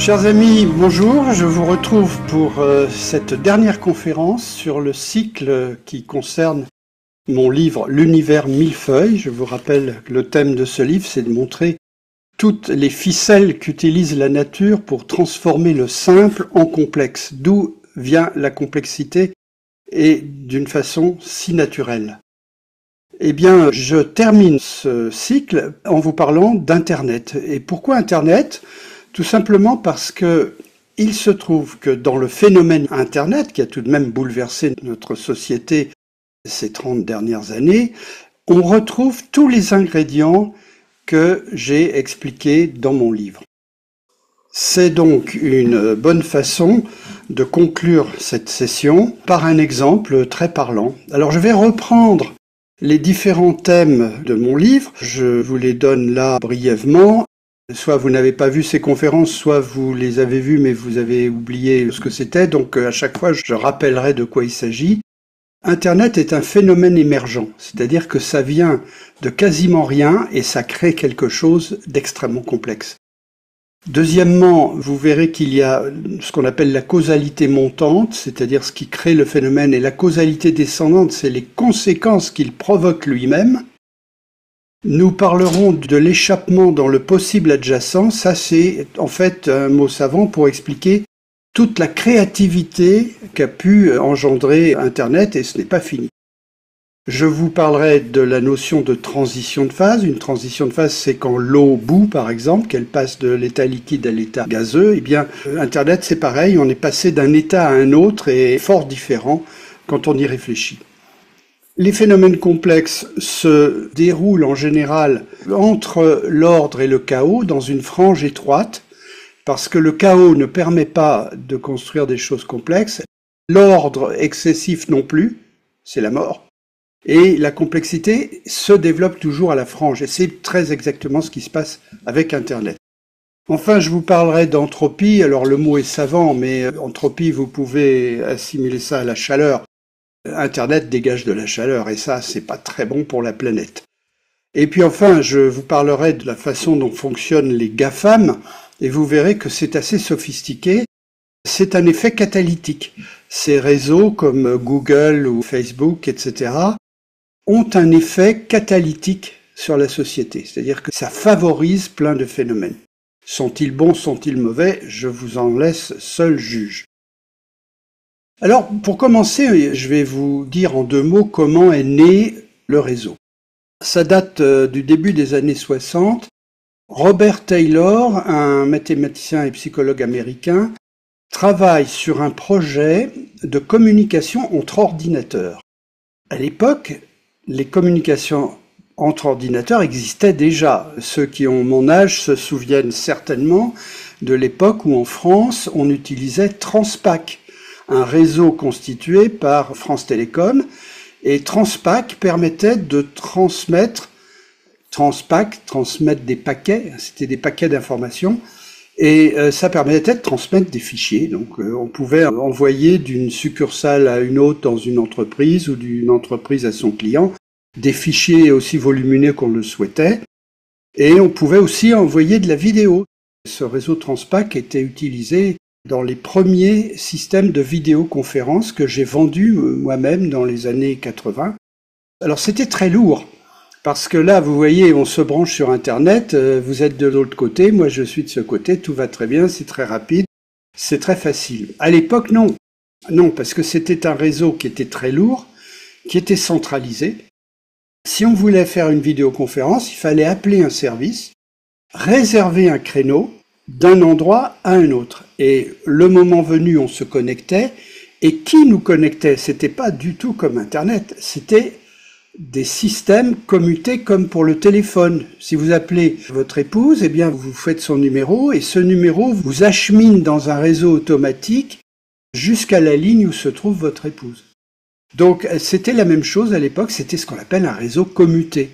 Chers amis, bonjour, je vous retrouve pour cette dernière conférence sur le cycle qui concerne mon livre L'univers millefeuille. Je vous rappelle que le thème de ce livre, c'est de montrer toutes les ficelles qu'utilise la nature pour transformer le simple en complexe, d'où vient la complexité et d'une façon si naturelle. Eh bien, je termine ce cycle en vous parlant d'Internet. Et pourquoi Internet ? Tout simplement parce que il se trouve que dans le phénomène Internet, qui a tout de même bouleversé notre société ces 30 dernières années, on retrouve tous les ingrédients que j'ai expliqués dans mon livre. C'est donc une bonne façon de conclure cette session par un exemple très parlant. Alors je vais reprendre les différents thèmes de mon livre, je vous les donne là brièvement. Soit vous n'avez pas vu ces conférences, soit vous les avez vues mais vous avez oublié ce que c'était, donc à chaque fois je rappellerai de quoi il s'agit. Internet est un phénomène émergent, c'est-à-dire que ça vient de quasiment rien et ça crée quelque chose d'extrêmement complexe. Deuxièmement, vous verrez qu'il y a ce qu'on appelle la causalité montante, c'est-à-dire ce qui crée le phénomène, et la causalité descendante, c'est les conséquences qu'il provoque lui-même. Nous parlerons de l'échappement dans le possible adjacent. Ça, c'est en fait un mot savant pour expliquer toute la créativité qu'a pu engendrer Internet, et ce n'est pas fini. Je vous parlerai de la notion de transition de phase. Une transition de phase, c'est quand l'eau bout, par exemple, qu'elle passe de l'état liquide à l'état gazeux. Eh bien, Internet, c'est pareil, on est passé d'un état à un autre et fort différent quand on y réfléchit. Les phénomènes complexes se déroulent en général entre l'ordre et le chaos dans une frange étroite, parce que le chaos ne permet pas de construire des choses complexes, l'ordre excessif non plus, c'est la mort, et la complexité se développe toujours à la frange, et c'est très exactement ce qui se passe avec Internet. Enfin, je vous parlerai d'entropie. Alors le mot est savant, mais entropie, vous pouvez assimiler ça à la chaleur. Internet dégage de la chaleur et ça, c'est pas très bon pour la planète. Et puis enfin, je vous parlerai de la façon dont fonctionnent les GAFAM et vous verrez que c'est assez sophistiqué. C'est un effet catalytique. Ces réseaux comme Google ou Facebook, etc., ont un effet catalytique sur la société. C'est-à-dire que ça favorise plein de phénomènes. Sont-ils bons, sont-ils mauvais? Je vous en laisse seul juge. Alors, pour commencer, je vais vous dire en deux mots comment est né le réseau. Ça date du début des années 60. Robert Taylor, un mathématicien et psychologue américain, travaille sur un projet de communication entre ordinateurs. À l'époque, les communications entre ordinateurs existaient déjà. Ceux qui ont mon âge se souviennent certainement de l'époque où en France, on utilisait Transpac, un réseau constitué par France Télécom, et Transpac permettait de transmettre des paquets, c'était des paquets d'informations, et ça permettait de transmettre des fichiers. Donc on pouvait envoyer d'une succursale à une autre dans une entreprise ou d'une entreprise à son client des fichiers aussi volumineux qu'on le souhaitait, et on pouvait aussi envoyer de la vidéo. Ce réseau Transpac était utilisé dans les premiers systèmes de vidéoconférence que j'ai vendus moi-même dans les années 80. Alors c'était très lourd, parce que là, vous voyez, on se branche sur Internet, vous êtes de l'autre côté, moi je suis de ce côté, tout va très bien, c'est très rapide, c'est très facile. À l'époque, non. Non, parce que c'était un réseau qui était très lourd, qui était centralisé. Si on voulait faire une vidéoconférence, il fallait appeler un service, réserver un créneau, d'un endroit à un autre. Et le moment venu, on se connectait. Et qui nous connectait? C'était pas du tout comme Internet. C'était des systèmes commutés comme pour le téléphone. Si vous appelez votre épouse, eh bien, vous faites son numéro et ce numéro vous achemine dans un réseau automatique jusqu'à la ligne où se trouve votre épouse. Donc, c'était la même chose à l'époque. C'était ce qu'on appelle un réseau commuté.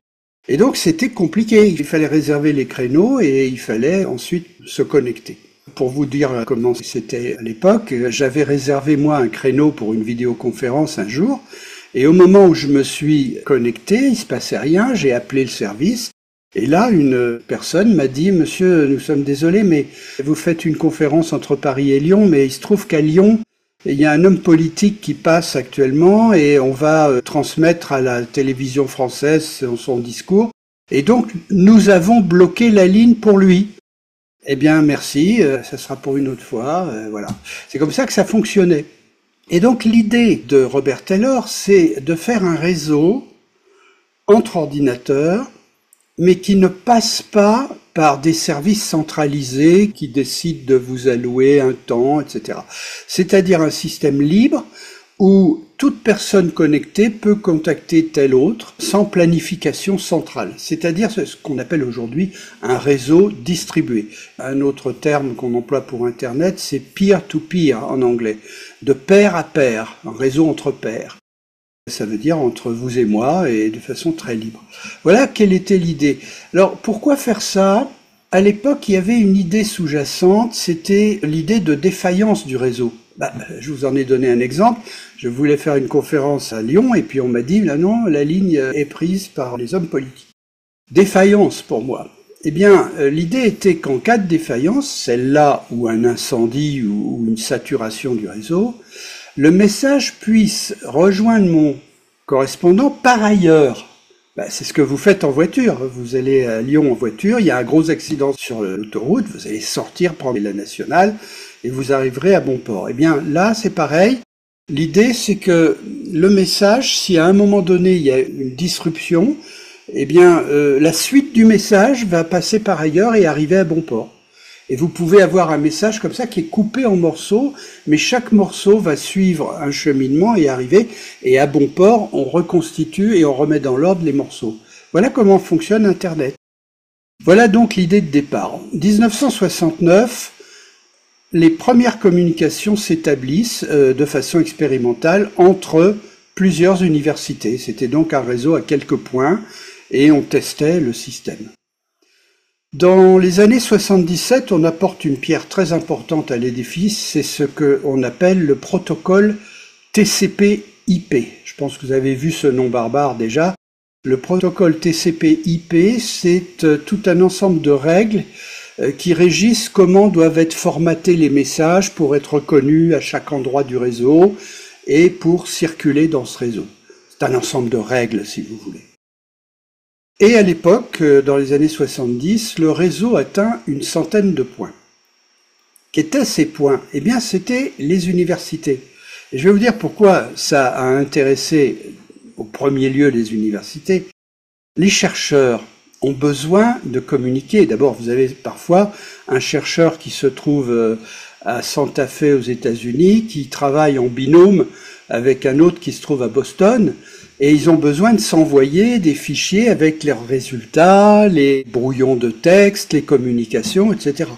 Et donc c'était compliqué, il fallait réserver les créneaux et il fallait ensuite se connecter. Pour vous dire comment c'était à l'époque, j'avais réservé moi un créneau pour une vidéoconférence un jour, et au moment où je me suis connecté, il se passait rien, j'ai appelé le service, Et là, une personne m'a dit, monsieur, nous sommes désolés, mais vous faites une conférence entre Paris et Lyon, mais il se trouve qu'à Lyon, il y a un homme politique qui passe actuellement et on va transmettre à la télévision française son discours. Et donc, nous avons bloqué la ligne pour lui. Eh bien, merci, ça sera pour une autre fois, voilà. C'est comme ça que ça fonctionnait. Et donc, l'idée de Robert Taylor, c'est de faire un réseau entre ordinateurs, mais qui ne passe pas par des services centralisés qui décident de vous allouer un temps, etc. C'est-à-dire un système libre où toute personne connectée peut contacter tel autre sans planification centrale. C'est-à-dire ce qu'on appelle aujourd'hui un réseau distribué. Un autre terme qu'on emploie pour Internet, c'est peer-to-peer en anglais, de pair à pair, un réseau entre pairs. Ça veut dire entre vous et moi et de façon très libre. Voilà quelle était l'idée. Alors pourquoi faire ça? À l'époque, il y avait une idée sous-jacente, c'était l'idée de défaillance du réseau. Je vous en ai donné un exemple. Je voulais faire une conférence à Lyon et puis on m'a dit, là non, la ligne est prise par les hommes politiques. Défaillance pour moi. Eh bien, l'idée était qu'en cas de défaillance, celle-là ou un incendie ou une saturation du réseau, le message puisse rejoindre mon correspondant par ailleurs. C'est ce que vous faites en voiture. Vous allez à Lyon en voiture, il y a un gros accident sur l'autoroute, vous allez sortir, prendre la nationale et vous arriverez à bon port. Eh bien là, c'est pareil. L'idée, c'est que le message, si à un moment donné il y a une disruption, eh bien la suite du message va passer par ailleurs et arriver à bon port. Et vous pouvez avoir un message comme ça qui est coupé en morceaux, mais chaque morceau va suivre un cheminement et arriver, et à bon port, on reconstitue et on remet dans l'ordre les morceaux. Voilà comment fonctionne Internet. Voilà donc l'idée de départ. En 1969, les premières communications s'établissent de façon expérimentale entre plusieurs universités. C'était donc un réseau à quelques points, et on testait le système. Dans les années 77, on apporte une pierre très importante à l'édifice, c'est ce qu'on appelle le protocole TCP/IP. Je pense que vous avez vu ce nom barbare déjà. Le protocole TCP/IP, c'est tout un ensemble de règles qui régissent comment doivent être formatés les messages pour être reconnus à chaque endroit du réseau et pour circuler dans ce réseau. C'est un ensemble de règles, si vous voulez. Et à l'époque, dans les années 70, le réseau atteint une centaine de points. Qu'étaient ces points? Eh bien, c'était les universités. Et je vais vous dire pourquoi ça a intéressé au premier lieu les universités. Les chercheurs ont besoin de communiquer. D'abord, vous avez parfois un chercheur qui se trouve à Santa Fe aux États-Unis, qui travaille en binôme avec un autre qui se trouve à Boston, et ils ont besoin de s'envoyer des fichiers avec leurs résultats, les brouillons de texte, les communications, etc.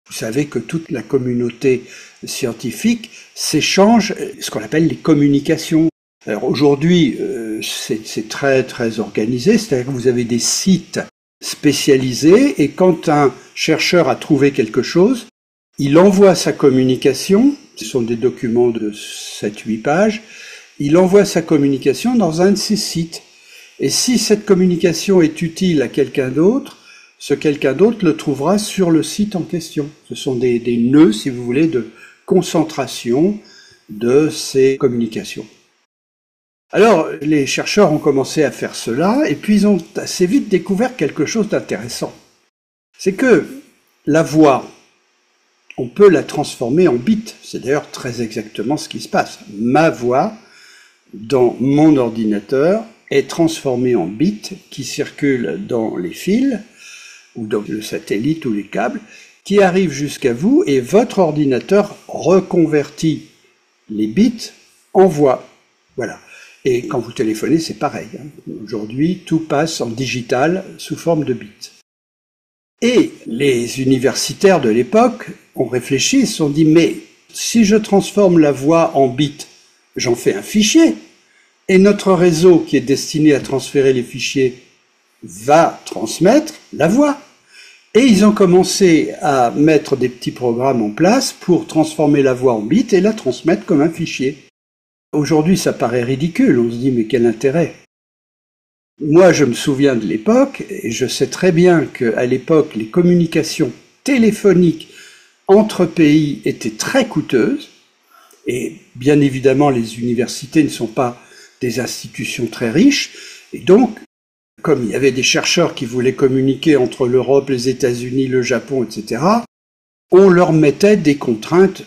Vous savez que toute la communauté scientifique s'échange ce qu'on appelle les communications. Alors aujourd'hui, c'est très très organisé, c'est-à-dire que vous avez des sites spécialisés et quand un chercheur a trouvé quelque chose, il envoie sa communication, ce sont des documents de 7-8 pages, il envoie sa communication dans un de ces sites. Et si cette communication est utile à quelqu'un d'autre, ce quelqu'un d'autre le trouvera sur le site en question. Ce sont des nœuds, si vous voulez, de concentration de ces communications. Alors, les chercheurs ont commencé à faire cela, et puis ils ont assez vite découvert quelque chose d'intéressant. C'est que la voix, on peut la transformer en bits. C'est d'ailleurs très exactement ce qui se passe. Ma voix, dans mon ordinateur, est transformée en bits qui circulent dans les fils, ou dans le satellite ou les câbles, qui arrivent jusqu'à vous, et votre ordinateur reconvertit les bits en voix. Voilà. Et quand vous téléphonez, c'est pareil. Aujourd'hui, tout passe en digital sous forme de bits. Et les universitaires de l'époque ont réfléchi et se sont dit, mais si je transforme la voix en bits, j'en fais un fichier. Et notre réseau qui est destiné à transférer les fichiers va transmettre la voix. Et ils ont commencé à mettre des petits programmes en place pour transformer la voix en bits et la transmettre comme un fichier. Aujourd'hui, ça paraît ridicule, on se dit mais quel intérêt? Moi, je me souviens de l'époque, et je sais très bien qu'à l'époque, les communications téléphoniques entre pays étaient très coûteuses, et bien évidemment, les universités ne sont pas des institutions très riches, et donc, comme il y avait des chercheurs qui voulaient communiquer entre l'Europe, les États-Unis, le Japon, etc., on leur mettait des contraintes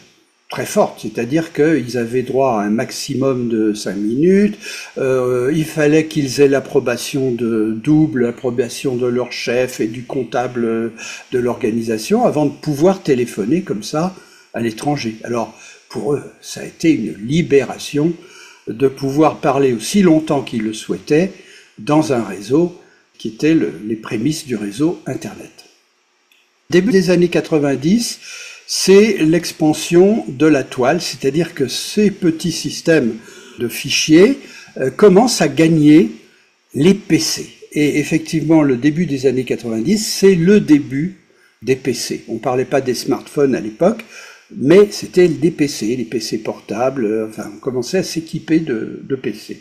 très fortes, c'est-à-dire qu'ils avaient droit à un maximum de 5 minutes, il fallait qu'ils aient l'approbation double approbation de leur chef et du comptable de l'organisation avant de pouvoir téléphoner comme ça à l'étranger. Alors pour eux, ça a été une libération de pouvoir parler aussi longtemps qu'ils le souhaitaient dans un réseau qui était les prémices du réseau Internet. Début des années 90, c'est l'expansion de la toile, c'est-à-dire que ces petits systèmes de fichiers commencent à gagner les PC. Et effectivement, le début des années 90, c'est le début des PC. On ne parlait pas des smartphones à l'époque, mais c'était des PC, les PC portables, enfin, on commençait à s'équiper de PC.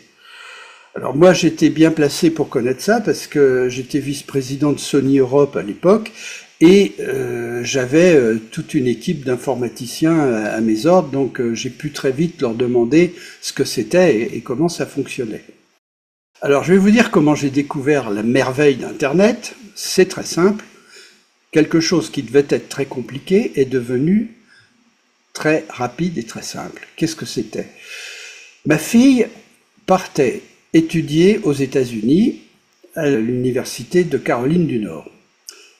Alors moi, j'étais bien placé pour connaître ça, parce que j'étais vice-président de Sony Europe à l'époque, et j'avais toute une équipe d'informaticiens à mes ordres, donc j'ai pu très vite leur demander ce que c'était et comment ça fonctionnait. Alors je vais vous dire comment j'ai découvert la merveille d'Internet. C'est très simple. Quelque chose qui devait être très compliqué est devenu très rapide et très simple. Qu'est-ce que c'était? Ma fille partait étudier aux États-Unis à l'université de Caroline du Nord.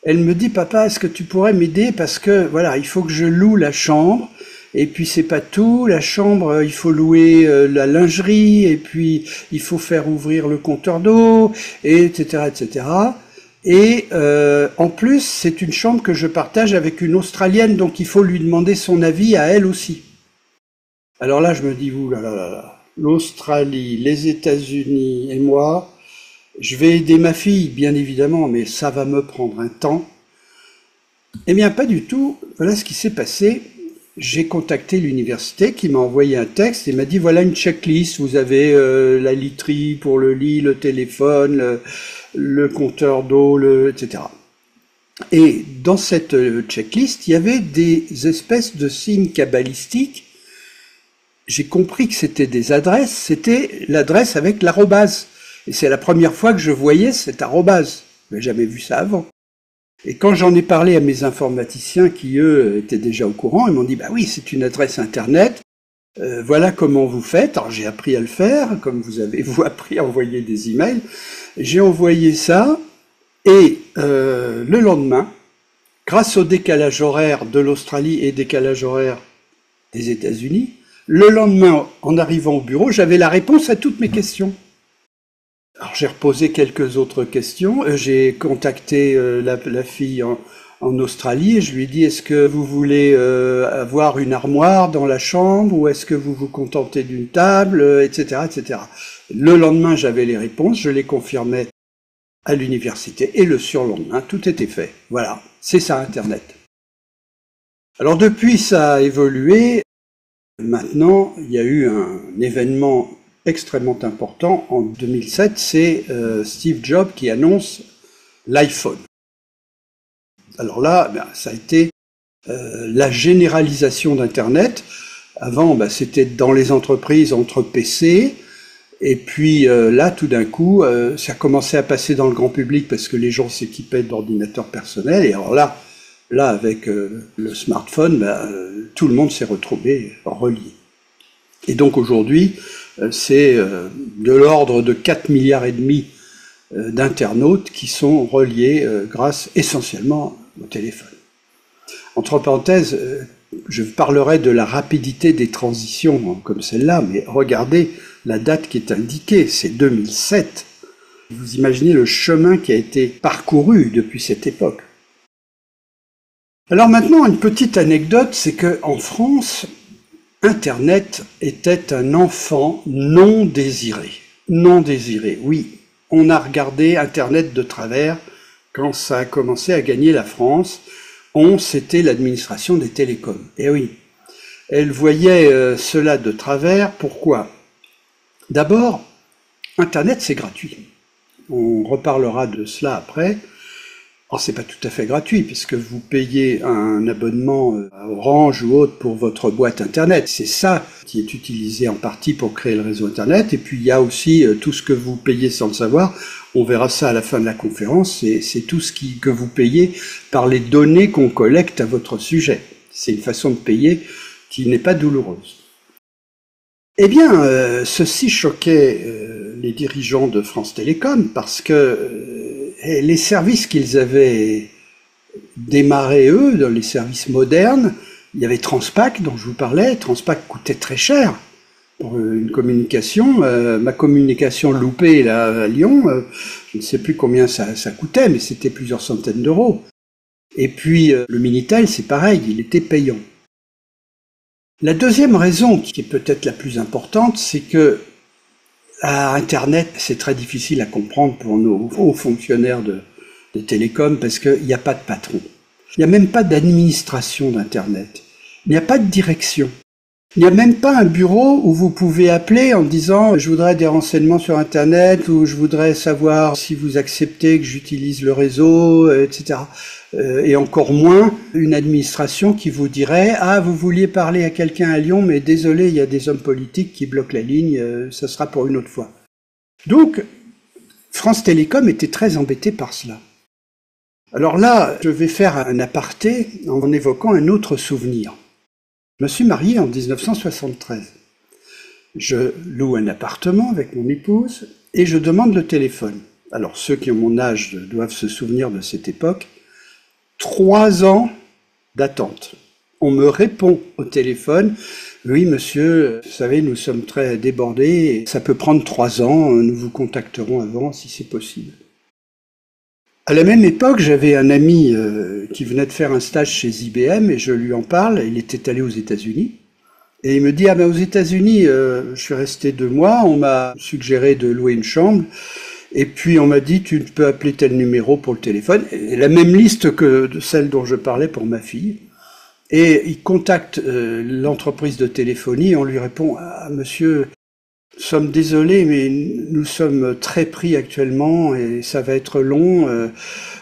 Elle me dit, papa, est-ce que tu pourrais m'aider parce que voilà, il faut que je loue la chambre, et puis c'est pas tout, la chambre, il faut louer la lingerie, et puis il faut faire ouvrir le compteur d'eau, et etc., etc. Et en plus, c'est une chambre que je partage avec une Australienne, donc il faut lui demander son avis à elle aussi. Alors là, je me dis, ouh là là là là, l'Australie, les États-Unis et moi, je vais aider ma fille, bien évidemment, mais ça va me prendre un temps. Eh bien, pas du tout. Voilà ce qui s'est passé. J'ai contacté l'université qui m'a envoyé un texte et m'a dit, voilà une checklist, vous avez la literie pour le lit, le téléphone, le compteur d'eau, etc. Et dans cette checklist, il y avait des espèces de signes cabalistiques. J'ai compris que c'était des adresses, c'était l'adresse avec l'arrobase. Et c'est la première fois que je voyais cet arrobase. Je n'avais jamais vu ça avant. Et quand j'en ai parlé à mes informaticiens qui, eux, étaient déjà au courant, ils m'ont dit, bah oui, c'est une adresse Internet, voilà comment vous faites. Alors j'ai appris à le faire, comme vous avez vous appris à envoyer des emails. J'ai envoyé ça, et le lendemain, grâce au décalage horaire de l'Australie et décalage horaire des États-Unis, le lendemain, en arrivant au bureau, j'avais la réponse à toutes mes questions. Alors j'ai reposé quelques autres questions, j'ai contacté la fille en Australie et je lui ai dit, est-ce que vous voulez avoir une armoire dans la chambre ou est-ce que vous vous contentez d'une table, etc., etc. Le lendemain, j'avais les réponses, je les confirmais à l'université et le surlendemain, tout était fait. Voilà, c'est ça Internet. Alors depuis, ça a évolué. Maintenant, il y a eu un événement extrêmement important en 2007, c'est Steve Jobs qui annonce l'iPhone. Alors là, ça a été la généralisation d'Internet. Avant, c'était dans les entreprises entre PC, et puis là, tout d'un coup, ça commençait à passer dans le grand public parce que les gens s'équipaient d'ordinateurs personnels. Et alors là avec le smartphone, tout le monde s'est retrouvé relié. Et donc aujourd'hui, c'est de l'ordre de 4,5 milliards d'internautes qui sont reliés grâce essentiellement au téléphone. Entre parenthèses, je parlerai de la rapidité des transitions comme celle-là, mais regardez la date qui est indiquée, c'est 2007. Vous imaginez le chemin qui a été parcouru depuis cette époque. Alors maintenant, une petite anecdote, c'est qu'en France, Internet était un enfant non désiré. Non désiré, oui. On a regardé Internet de travers quand ça a commencé à gagner la France. C'était l'administration des télécoms. Eh oui, elle voyait cela de travers. Pourquoi? D'abord, Internet, c'est gratuit. On reparlera de cela après. Alors c'est pas tout à fait gratuit puisque vous payez un abonnement à Orange ou autre pour votre boîte Internet. C'est ça qui est utilisé en partie pour créer le réseau Internet. Et puis il y a aussi tout ce que vous payez sans le savoir. On verra ça à la fin de la conférence. C'est tout ce que vous payez par les données qu'on collecte à votre sujet. C'est une façon de payer qui n'est pas douloureuse. Eh bien, ceci choquait les dirigeants de France Télécom parce que les services qu'ils avaient démarrés, eux, dans les services modernes, il y avait Transpac, dont je vous parlais. Transpac coûtait très cher pour une communication. Ma communication loupée là, à Lyon, je ne sais plus combien ça coûtait, mais c'était plusieurs centaines d'euros. Et puis, le Minitel, c'est pareil, il était payant. La deuxième raison, qui est peut-être la plus importante, c'est que à Internet, c'est très difficile à comprendre pour nos hauts fonctionnaires de télécom parce qu'il n'y a pas de patron. Il n'y a même pas d'administration d'Internet. Il n'y a pas de direction. Il n'y a même pas un bureau où vous pouvez appeler en disant « je voudrais des renseignements sur Internet » ou « je voudrais savoir si vous acceptez que j'utilise le réseau », etc. Et encore moins une administration qui vous dirait « ah, vous vouliez parler à quelqu'un à Lyon, mais désolé, il y a des hommes politiques qui bloquent la ligne, ça sera pour une autre fois ». Donc, France Télécom était très embêtée par cela. Alors là, je vais faire un aparté en évoquant un autre souvenir. Je me suis marié en 1973. Je loue un appartement avec mon épouse et je demande le téléphone. Alors ceux qui ont mon âge doivent se souvenir de cette époque. 3 ans d'attente. On me répond au téléphone, oui monsieur, vous savez, nous sommes très débordés, ça peut prendre 3 ans, nous vous contacterons avant si c'est possible. À la même époque, j'avais un ami qui venait de faire un stage chez IBM et je lui en parle, il était allé aux États-Unis. Et il me dit, ah ben aux États-Unis, je suis resté 2 mois, on m'a suggéré de louer une chambre. Et puis on m'a dit, tu peux appeler tel numéro pour le téléphone. Et la même liste que celle dont je parlais pour ma fille. Et il contacte l'entreprise de téléphonie et on lui répond, ah monsieur, nous sommes désolés, mais nous sommes très pris actuellement et ça va être long.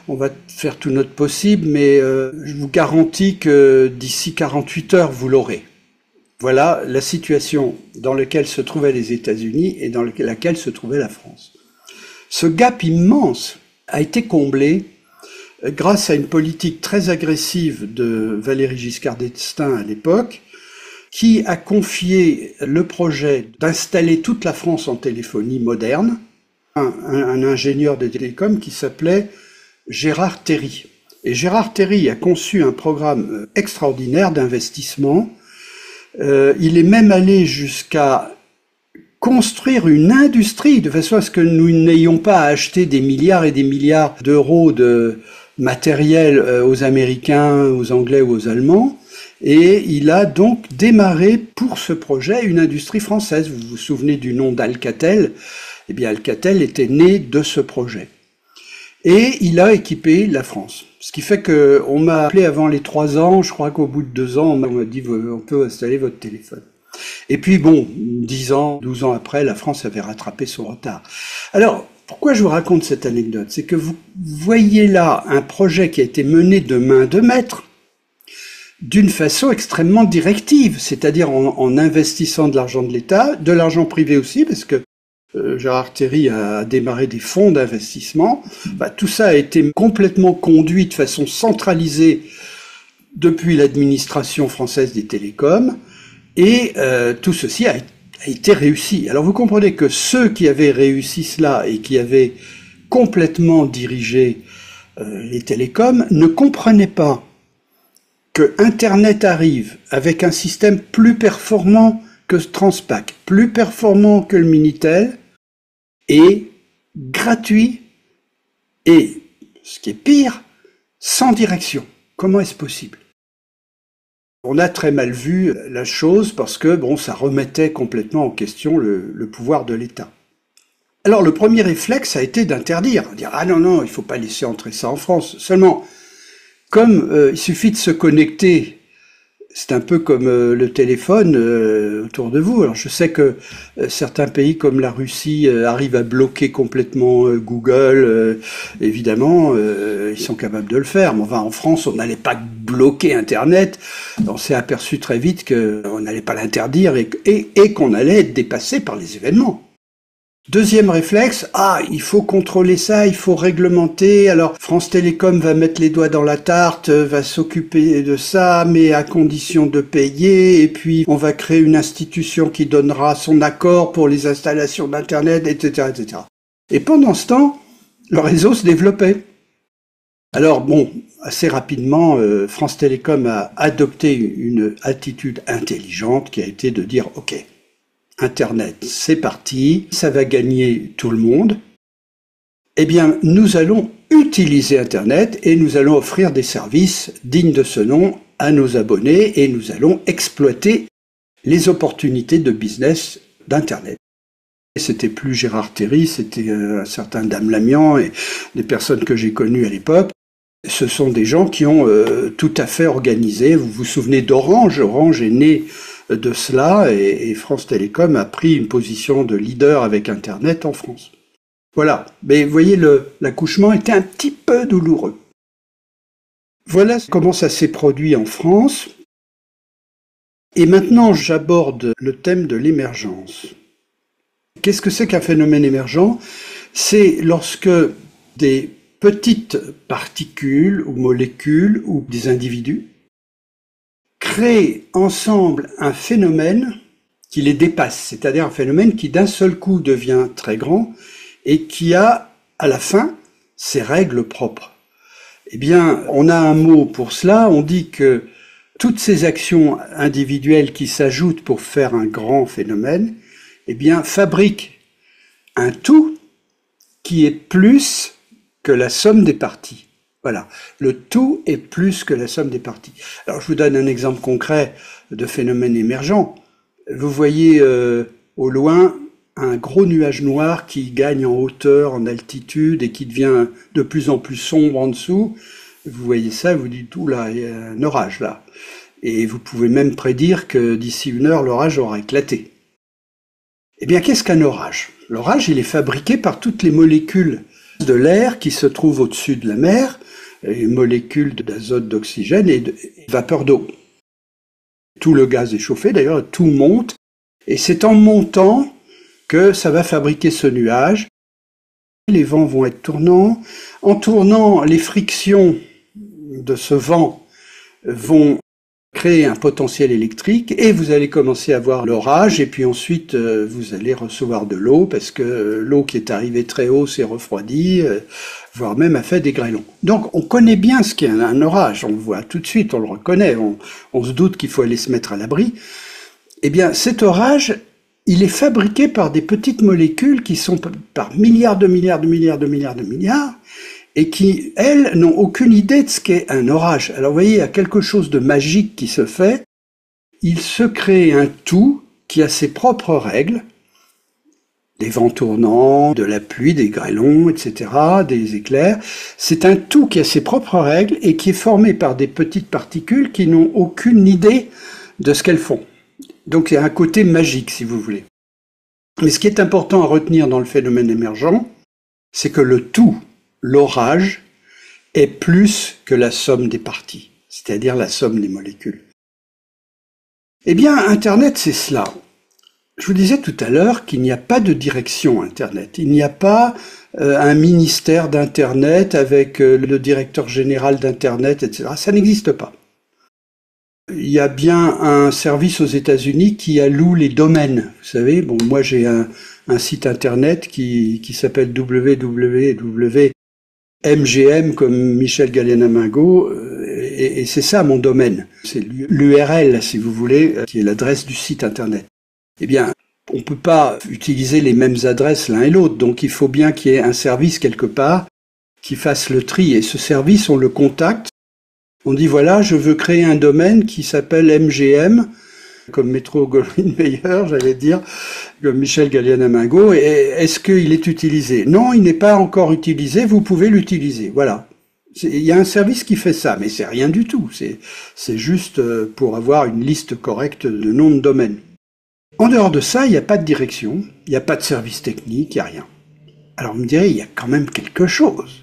On va faire tout notre possible, mais je vous garantis que d'ici 48 heures, vous l'aurez. Voilà la situation dans laquelle se trouvaient les États-Unis et dans laquelle se trouvait la France. Ce gap immense a été comblé grâce à une politique très agressive de Valéry Giscard d'Estaing à l'époque, qui a confié le projet d'installer toute la France en téléphonie moderne à un ingénieur des télécoms qui s'appelait Gérard Terry. Et Gérard Terry a conçu un programme extraordinaire d'investissement. Il est même allé jusqu'à construire une industrie de façon à ce que nous n'ayons pas à acheter des milliards et des milliards d'euros de matériel aux Américains, aux Anglais ou aux Allemands. Et il a donc démarré pour ce projet une industrie française. Vous vous souvenez du nom d'Alcatel? Eh bien, Alcatel était né de ce projet. Et il a équipé la France. Ce qui fait qu'on m'a appelé avant les 3 ans, je crois qu'au bout de 2 ans, on m'a dit on peut installer votre téléphone. Et puis bon, 10 ans, 12 ans après, la France avait rattrapé son retard. Alors, pourquoi je vous raconte cette anecdote? C'est que vous voyez là un projet qui a été mené de main de maître, d'une façon extrêmement directive, c'est-à-dire en investissant de l'argent de l'État, de l'argent privé aussi, parce que Gérard Terry a démarré des fonds d'investissement. Tout ça a été complètement conduit de façon centralisée depuis l'administration française des télécoms, et tout ceci a été réussi. Alors vous comprenez que ceux qui avaient réussi cela et qui avaient complètement dirigé les télécoms ne comprenaient pas que Internet arrive avec un système plus performant que Transpac, plus performant que le Minitel, et gratuit, et, ce qui est pire, sans direction. Comment est-ce possible? On a très mal vu la chose parce que bon, ça remettait complètement en question le pouvoir de l'État. Alors le premier réflexe a été d'interdire, dire ah non, il ne faut pas laisser entrer ça en France. Seulement, comme il suffit de se connecter c'est un peu comme le téléphone autour de vous. Alors je sais que certains pays comme la Russie arrivent à bloquer complètement Google. Évidemment, ils sont capables de le faire. Mais enfin, en France, on n'allait pas bloquer Internet. On s'est aperçu très vite qu'on n'allait pas l'interdire et qu'on allait être dépassé par les événements. Deuxième réflexe, il faut contrôler ça, il faut réglementer. Alors France Télécom va mettre les doigts dans la tarte, va s'occuper de ça, mais à condition de payer. Et puis on va créer une institution qui donnera son accord pour les installations d'Internet, etc., etc. Et pendant ce temps, le réseau se développait. Alors bon, assez rapidement, France Télécom a adopté une attitude intelligente qui a été de dire « Ok, Internet, c'est parti, ça va gagner tout le monde. Eh bien, nous allons utiliser Internet et nous allons offrir des services dignes de ce nom à nos abonnés et nous allons exploiter les opportunités de business d'Internet. » C'était plus Gérard Terry, c'était un certain Dame Lamian et des personnes que j'ai connues à l'époque. Ce sont des gens qui ont tout à fait organisé. Vous vous souvenez d'Orange? Orange est né de cela et France Télécom a pris une position de leader avec Internet en France. Voilà, mais vous voyez, l'accouchement était un petit peu douloureux. Voilà comment ça s'est produit en France. Et maintenant, j'aborde le thème de l'émergence. Qu'est-ce que c'est qu'un phénomène émergent? C'est lorsque des petites particules ou molécules ou des individus créent ensemble un phénomène qui les dépasse, c'est-à-dire un phénomène qui d'un seul coup devient très grand et qui a à la fin ses règles propres. Eh bien, on a un mot pour cela, on dit que toutes ces actions individuelles qui s'ajoutent pour faire un grand phénomène, eh bien, fabriquent un tout qui est plus que la somme des parties. Voilà, le tout est plus que la somme des parties. Alors je vous donne un exemple concret de phénomène émergent. Vous voyez au loin un gros nuage noir qui gagne en hauteur, en altitude et qui devient de plus en plus sombre en dessous. Vous voyez ça, vous dites, là, il y a un orage là. Et vous pouvez même prédire que d'ici 1 heure, l'orage aura éclaté. Eh bien, qu'est-ce qu'un orage? L'orage, il est fabriqué par toutes les molécules de l'air qui se trouvent au-dessus de la mer, les molécules d'azote, d'oxygène et de vapeur d'eau. Tout le gaz est chauffé, d'ailleurs, tout monte, et c'est en montant que ça va fabriquer ce nuage. Les vents vont être tournants. En tournant, les frictions de ce vent vont créer un potentiel électrique et vous allez commencer à voir l'orage et puis ensuite vous allez recevoir de l'eau parce que l'eau qui est arrivée très haut s'est refroidie, voire même a fait des grêlons. Donc on connaît bien ce qu'est un orage, on le voit tout de suite, on le reconnaît, on se doute qu'il faut aller se mettre à l'abri. Eh bien cet orage, il est fabriqué par des petites molécules qui sont par milliards de milliards de milliards de milliards de milliards et qui, elles, n'ont aucune idée de ce qu'est un orage. Alors vous voyez, il y a quelque chose de magique qui se fait. Il se crée un tout qui a ses propres règles, des vents tournants, de la pluie, des grêlons, etc., des éclairs. C'est un tout qui a ses propres règles et qui est formé par des petites particules qui n'ont aucune idée de ce qu'elles font. Donc il y a un côté magique, si vous voulez. Mais ce qui est important à retenir dans le phénomène émergent, c'est que le tout, l'orage, est plus que la somme des parties, c'est-à-dire la somme des molécules. Eh bien, Internet, c'est cela. Je vous disais tout à l'heure qu'il n'y a pas de direction Internet. Il n'y a pas un ministère d'Internet avec le directeur général d'Internet, etc. Ça n'existe pas. Il y a bien un service aux États-Unis qui alloue les domaines. Vous savez, bon, moi j'ai un site Internet qui s'appelle www.mgm comme Michel Gallienne-Amingo, et c'est ça mon domaine. C'est l'URL, si vous voulez, qui est l'adresse du site Internet. Eh bien, on ne peut pas utiliser les mêmes adresses l'un et l'autre, donc il faut bien qu'il y ait un service quelque part qui fasse le tri, et ce service, on le contacte. On dit voilà, je veux créer un domaine qui s'appelle MGM, comme Métro Goldwyn Mayer, j'allais dire, comme Michel Gallienne-Amingo, et est-ce qu'il est utilisé? Non, il n'est pas encore utilisé, vous pouvez l'utiliser, voilà. Il y a un service qui fait ça, mais c'est rien du tout. C'est juste pour avoir une liste correcte de noms de domaine. En dehors de ça, il n'y a pas de direction, il n'y a pas de service technique, il n'y a rien. Alors vous me direz, il y a quand même quelque chose.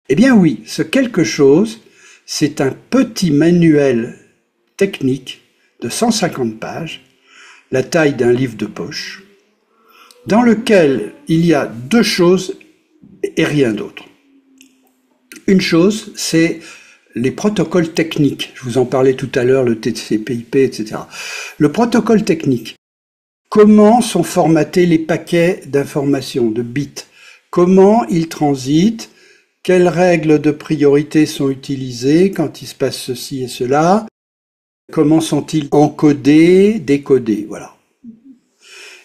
Eh bien oui, ce quelque chose, c'est un petit manuel technique de 150 pages, la taille d'un livre de poche, dans lequel il y a deux choses et rien d'autre. Une chose, c'est les protocoles techniques. Je vous en parlais tout à l'heure, le TCP/IP, etc. Le protocole technique. Comment sont formatés les paquets d'informations, de bits? Comment ils transitent? Quelles règles de priorité sont utilisées quand il se passe ceci et cela? Comment sont-ils encodés, décodés? Voilà.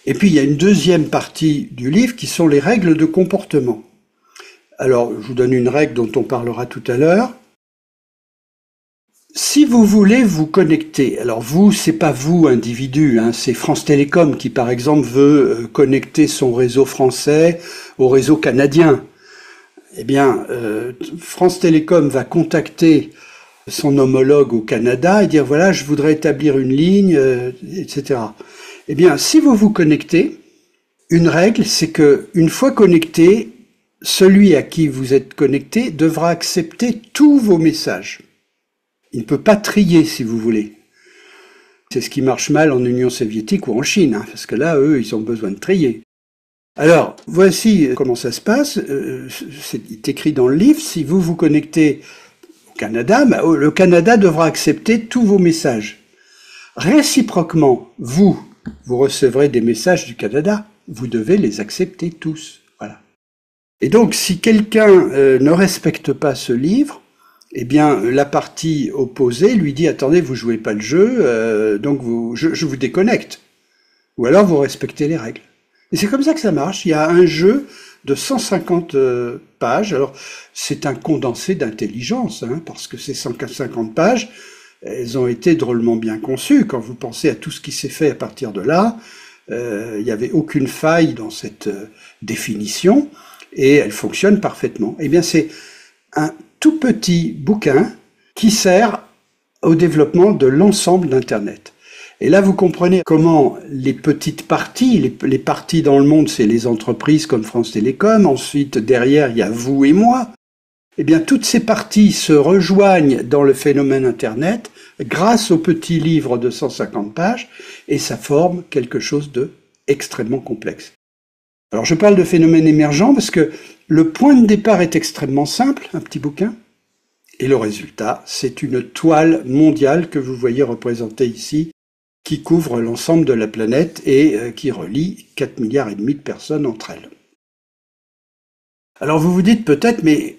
Et puis il y a une deuxième partie du livre qui sont les règles de comportement. Alors, je vous donne une règle dont on parlera tout à l'heure. Si vous voulez vous connecter, alors vous, c'est pas vous, individu, hein, c'est France Télécom qui, par exemple, veut connecter son réseau français au réseau canadien. Eh bien, France Télécom va contacter son homologue au Canada et dire, voilà, je voudrais établir une ligne, etc. Eh bien, si vous vous connectez, une règle, c'est que une fois connecté, celui à qui vous êtes connecté devra accepter tous vos messages. Il ne peut pas trier, si vous voulez. C'est ce qui marche mal en Union soviétique ou en Chine, hein, parce que là, eux, ils ont besoin de trier. Alors, voici comment ça se passe. C'est écrit dans le livre. Si vous vous connectez au Canada, le Canada devra accepter tous vos messages. Réciproquement, vous recevrez des messages du Canada. Vous devez les accepter tous. Voilà. Et donc, si quelqu'un ne respecte pas ce livre, eh bien, la partie opposée lui dit « Attendez, vous jouez pas le jeu, donc je vous déconnecte. » Ou alors, vous respectez les règles. Et c'est comme ça que ça marche. Il y a un jeu de 150 pages. Alors, c'est un condensé d'intelligence, hein, parce que ces 150 pages, elles ont été drôlement bien conçues. Quand vous pensez à tout ce qui s'est fait à partir de là, il n'y avait aucune faille dans cette définition, et elle fonctionne parfaitement. Eh bien, c'est un tout petit bouquin qui sert au développement de l'ensemble d'Internet. Et là, vous comprenez comment les petites parties, les parties dans le monde, c'est les entreprises comme France Télécom, ensuite derrière, il y a vous et moi. Eh bien, toutes ces parties se rejoignent dans le phénomène Internet grâce au petit livre de 150 pages, et ça forme quelque chose de extrêmement complexe. Alors, je parle de phénomène émergent parce que le point de départ est extrêmement simple, un petit bouquin, et le résultat, c'est une toile mondiale que vous voyez représentée ici, qui couvre l'ensemble de la planète et qui relie 4,5 milliards de personnes entre elles. Alors vous vous dites peut-être, mais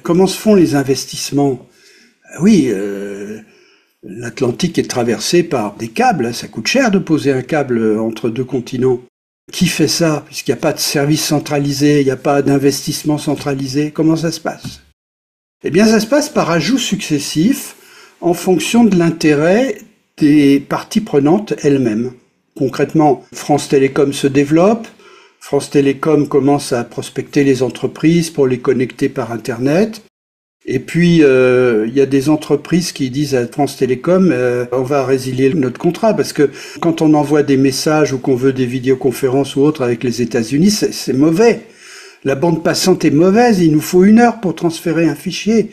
comment se font les investissements? Oui, l'Atlantique est traversé par des câbles, ça coûte cher de poser un câble entre deux continents. Qui fait ça? Puisqu'il n'y a pas de service centralisé, il n'y a pas d'investissement centralisé, comment ça se passe? Eh bien ça se passe par ajouts successifs en fonction de l'intérêt des parties prenantes elles-mêmes. Concrètement, France Télécom se développe, France Télécom commence à prospecter les entreprises pour les connecter par Internet, et puis il y a des entreprises qui disent à France Télécom on va résilier notre contrat, parce que quand on envoie des messages ou qu'on veut des vidéoconférences ou autres avec les États-Unis, c'est mauvais. La bande passante est mauvaise, il nous faut 1 heure pour transférer un fichier.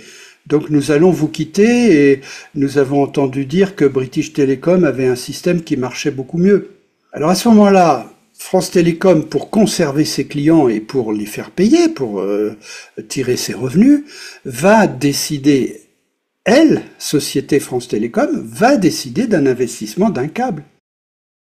Donc nous allons vous quitter, et nous avons entendu dire que British Telecom avait un système qui marchait beaucoup mieux. Alors à ce moment-là, France Télécom, pour conserver ses clients et pour les faire payer, pour tirer ses revenus, va décider, elle, société France Télécom, va décider d'un investissement d'un câble.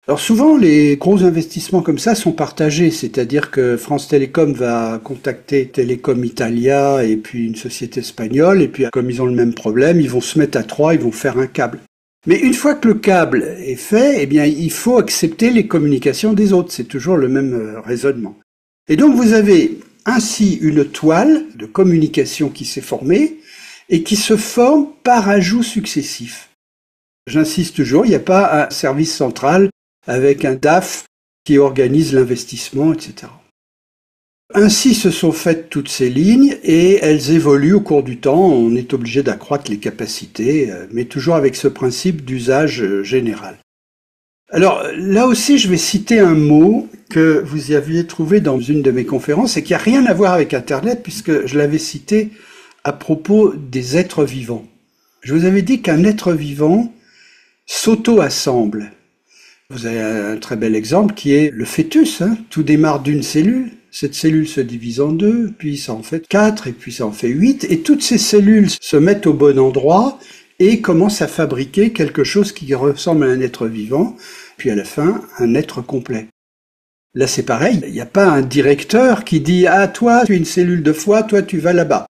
Alors souvent, les gros investissements comme ça sont partagés, c'est-à-dire que France Télécom va contacter Telecom Italia et puis une société espagnole, et puis comme ils ont le même problème, ils vont se mettre à 3, ils vont faire un câble. Mais une fois que le câble est fait, eh bien, il faut accepter les communications des autres, c'est toujours le même raisonnement. Et donc vous avez ainsi une toile de communication qui s'est formée et qui se forme par ajouts successifs. J'insiste toujours, il n'y a pas un service central avec un DAF qui organise l'investissement, etc. Ainsi se sont faites toutes ces lignes et elles évoluent au cours du temps. On est obligé d'accroître les capacités, mais toujours avec ce principe d'usage général. Alors là aussi, je vais citer un mot que vous y aviez trouvé dans une de mes conférences et qui n'a rien à voir avec Internet puisque je l'avais cité à propos des êtres vivants. Je vous avais dit qu'un être vivant s'auto-assemble. Vous avez un très bel exemple qui est le fœtus. Tout démarre d'une cellule. Cette cellule se divise en deux, puis ça en fait 4, et puis ça en fait 8. Et toutes ces cellules se mettent au bon endroit et commencent à fabriquer quelque chose qui ressemble à un être vivant, puis à la fin, un être complet. Là, c'est pareil. Il n'y a pas un directeur qui dit « Ah, toi, tu es une cellule de foie, toi, tu vas là-bas.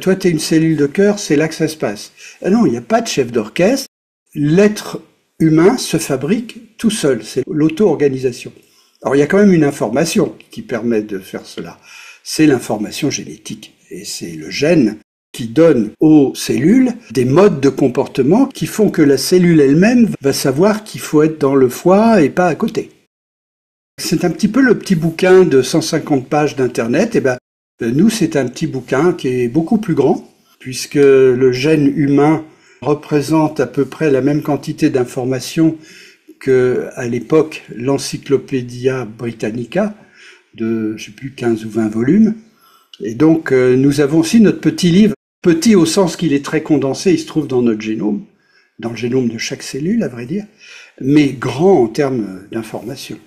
Toi, tu es une cellule de cœur, c'est là que ça se passe. » Non, il n'y a pas de chef d'orchestre. L'être humain se fabrique tout seul. C'est l'auto-organisation. Alors, il y a quand même une information qui permet de faire cela. C'est l'information génétique. Et c'est le gène qui donne aux cellules des modes de comportement qui font que la cellule elle-même va savoir qu'il faut être dans le foie et pas à côté. C'est un petit peu le petit bouquin de 150 pages d'Internet. Et nous, c'est un petit bouquin qui est beaucoup plus grand, puisque le gène humain représente à peu près la même quantité d'informations que, à l'époque, l'Encyclopædia Britannica, de, je sais plus, 15 ou 20 volumes. Et donc, nous avons aussi notre petit livre, petit au sens qu'il est très condensé, il se trouve dans notre génome, dans le génome de chaque cellule, à vrai dire, mais grand en termes d'information.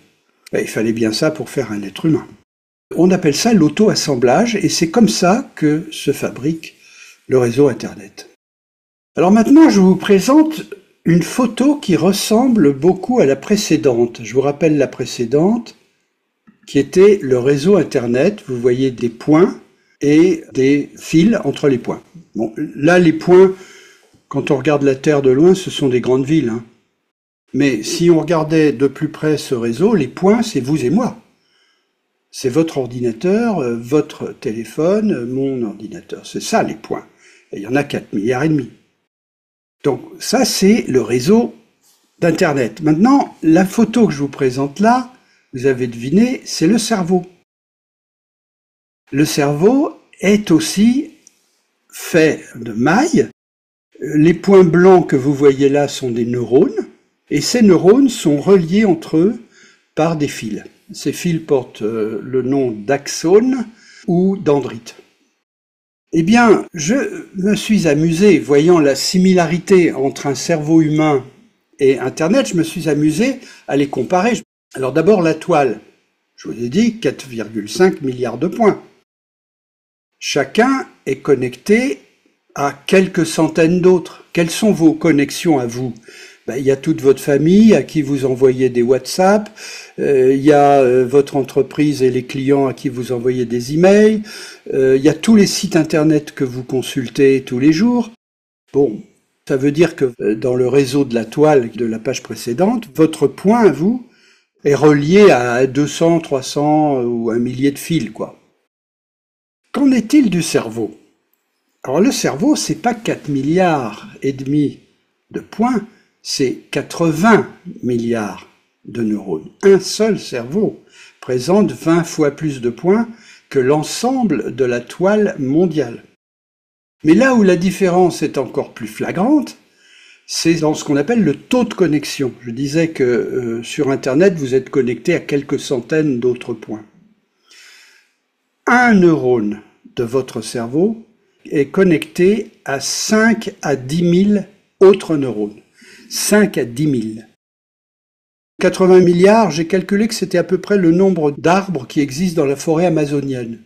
Il fallait bien ça pour faire un être humain. On appelle ça l'auto-assemblage, et c'est comme ça que se fabrique le réseau Internet. Alors maintenant, je vous présente une photo qui ressemble beaucoup à la précédente. Je vous rappelle la précédente, qui était le réseau Internet. Vous voyez des points et des fils entre les points. Bon, là, les points, quand on regarde la Terre de loin, ce sont des grandes villes. Mais si on regardait de plus près ce réseau, les points, c'est vous et moi. C'est votre ordinateur, votre téléphone, mon ordinateur. C'est ça, les points. Et il y en a 4,5 milliards. Donc ça, c'est le réseau d'Internet. Maintenant, la photo que je vous présente là, vous avez deviné, c'est le cerveau. Le cerveau est aussi fait de mailles. Les points blancs que vous voyez là sont des neurones, et ces neurones sont reliés entre eux par des fils. Ces fils portent le nom d'axones ou dendrites. Eh bien, je me suis amusé, voyant la similarité entre un cerveau humain et Internet, je me suis amusé à les comparer. Alors d'abord la toile, je vous ai dit 4,5 milliards de points. Chacun est connecté à quelques centaines d'autres. Quelles sont vos connexions à vous ? Il y a toute votre famille à qui vous envoyez des WhatsApp, il y a votre entreprise et les clients à qui vous envoyez des emails, il y a tous les sites internet que vous consultez tous les jours. Bon, ça veut dire que dans le réseau de la toile de la page précédente, votre point à vous est relié à 200, 300 ou un millier de fils, quoi. Qu'en est-il du cerveau ? Alors le cerveau, c'est pas 4 milliards et demi de points, c'est 80 milliards de neurones. Un seul cerveau présente 20 fois plus de points que l'ensemble de la toile mondiale. Mais là où la différence est encore plus flagrante, c'est dans ce qu'on appelle le taux de connexion. Je disais que sur Internet, vous êtes connecté à quelques centaines d'autres points. Un neurone de votre cerveau est connecté à 5 à 10 000 autres neurones. 5 à 10 000. 80 milliards, j'ai calculé que c'était à peu près le nombre d'arbres qui existent dans la forêt amazonienne.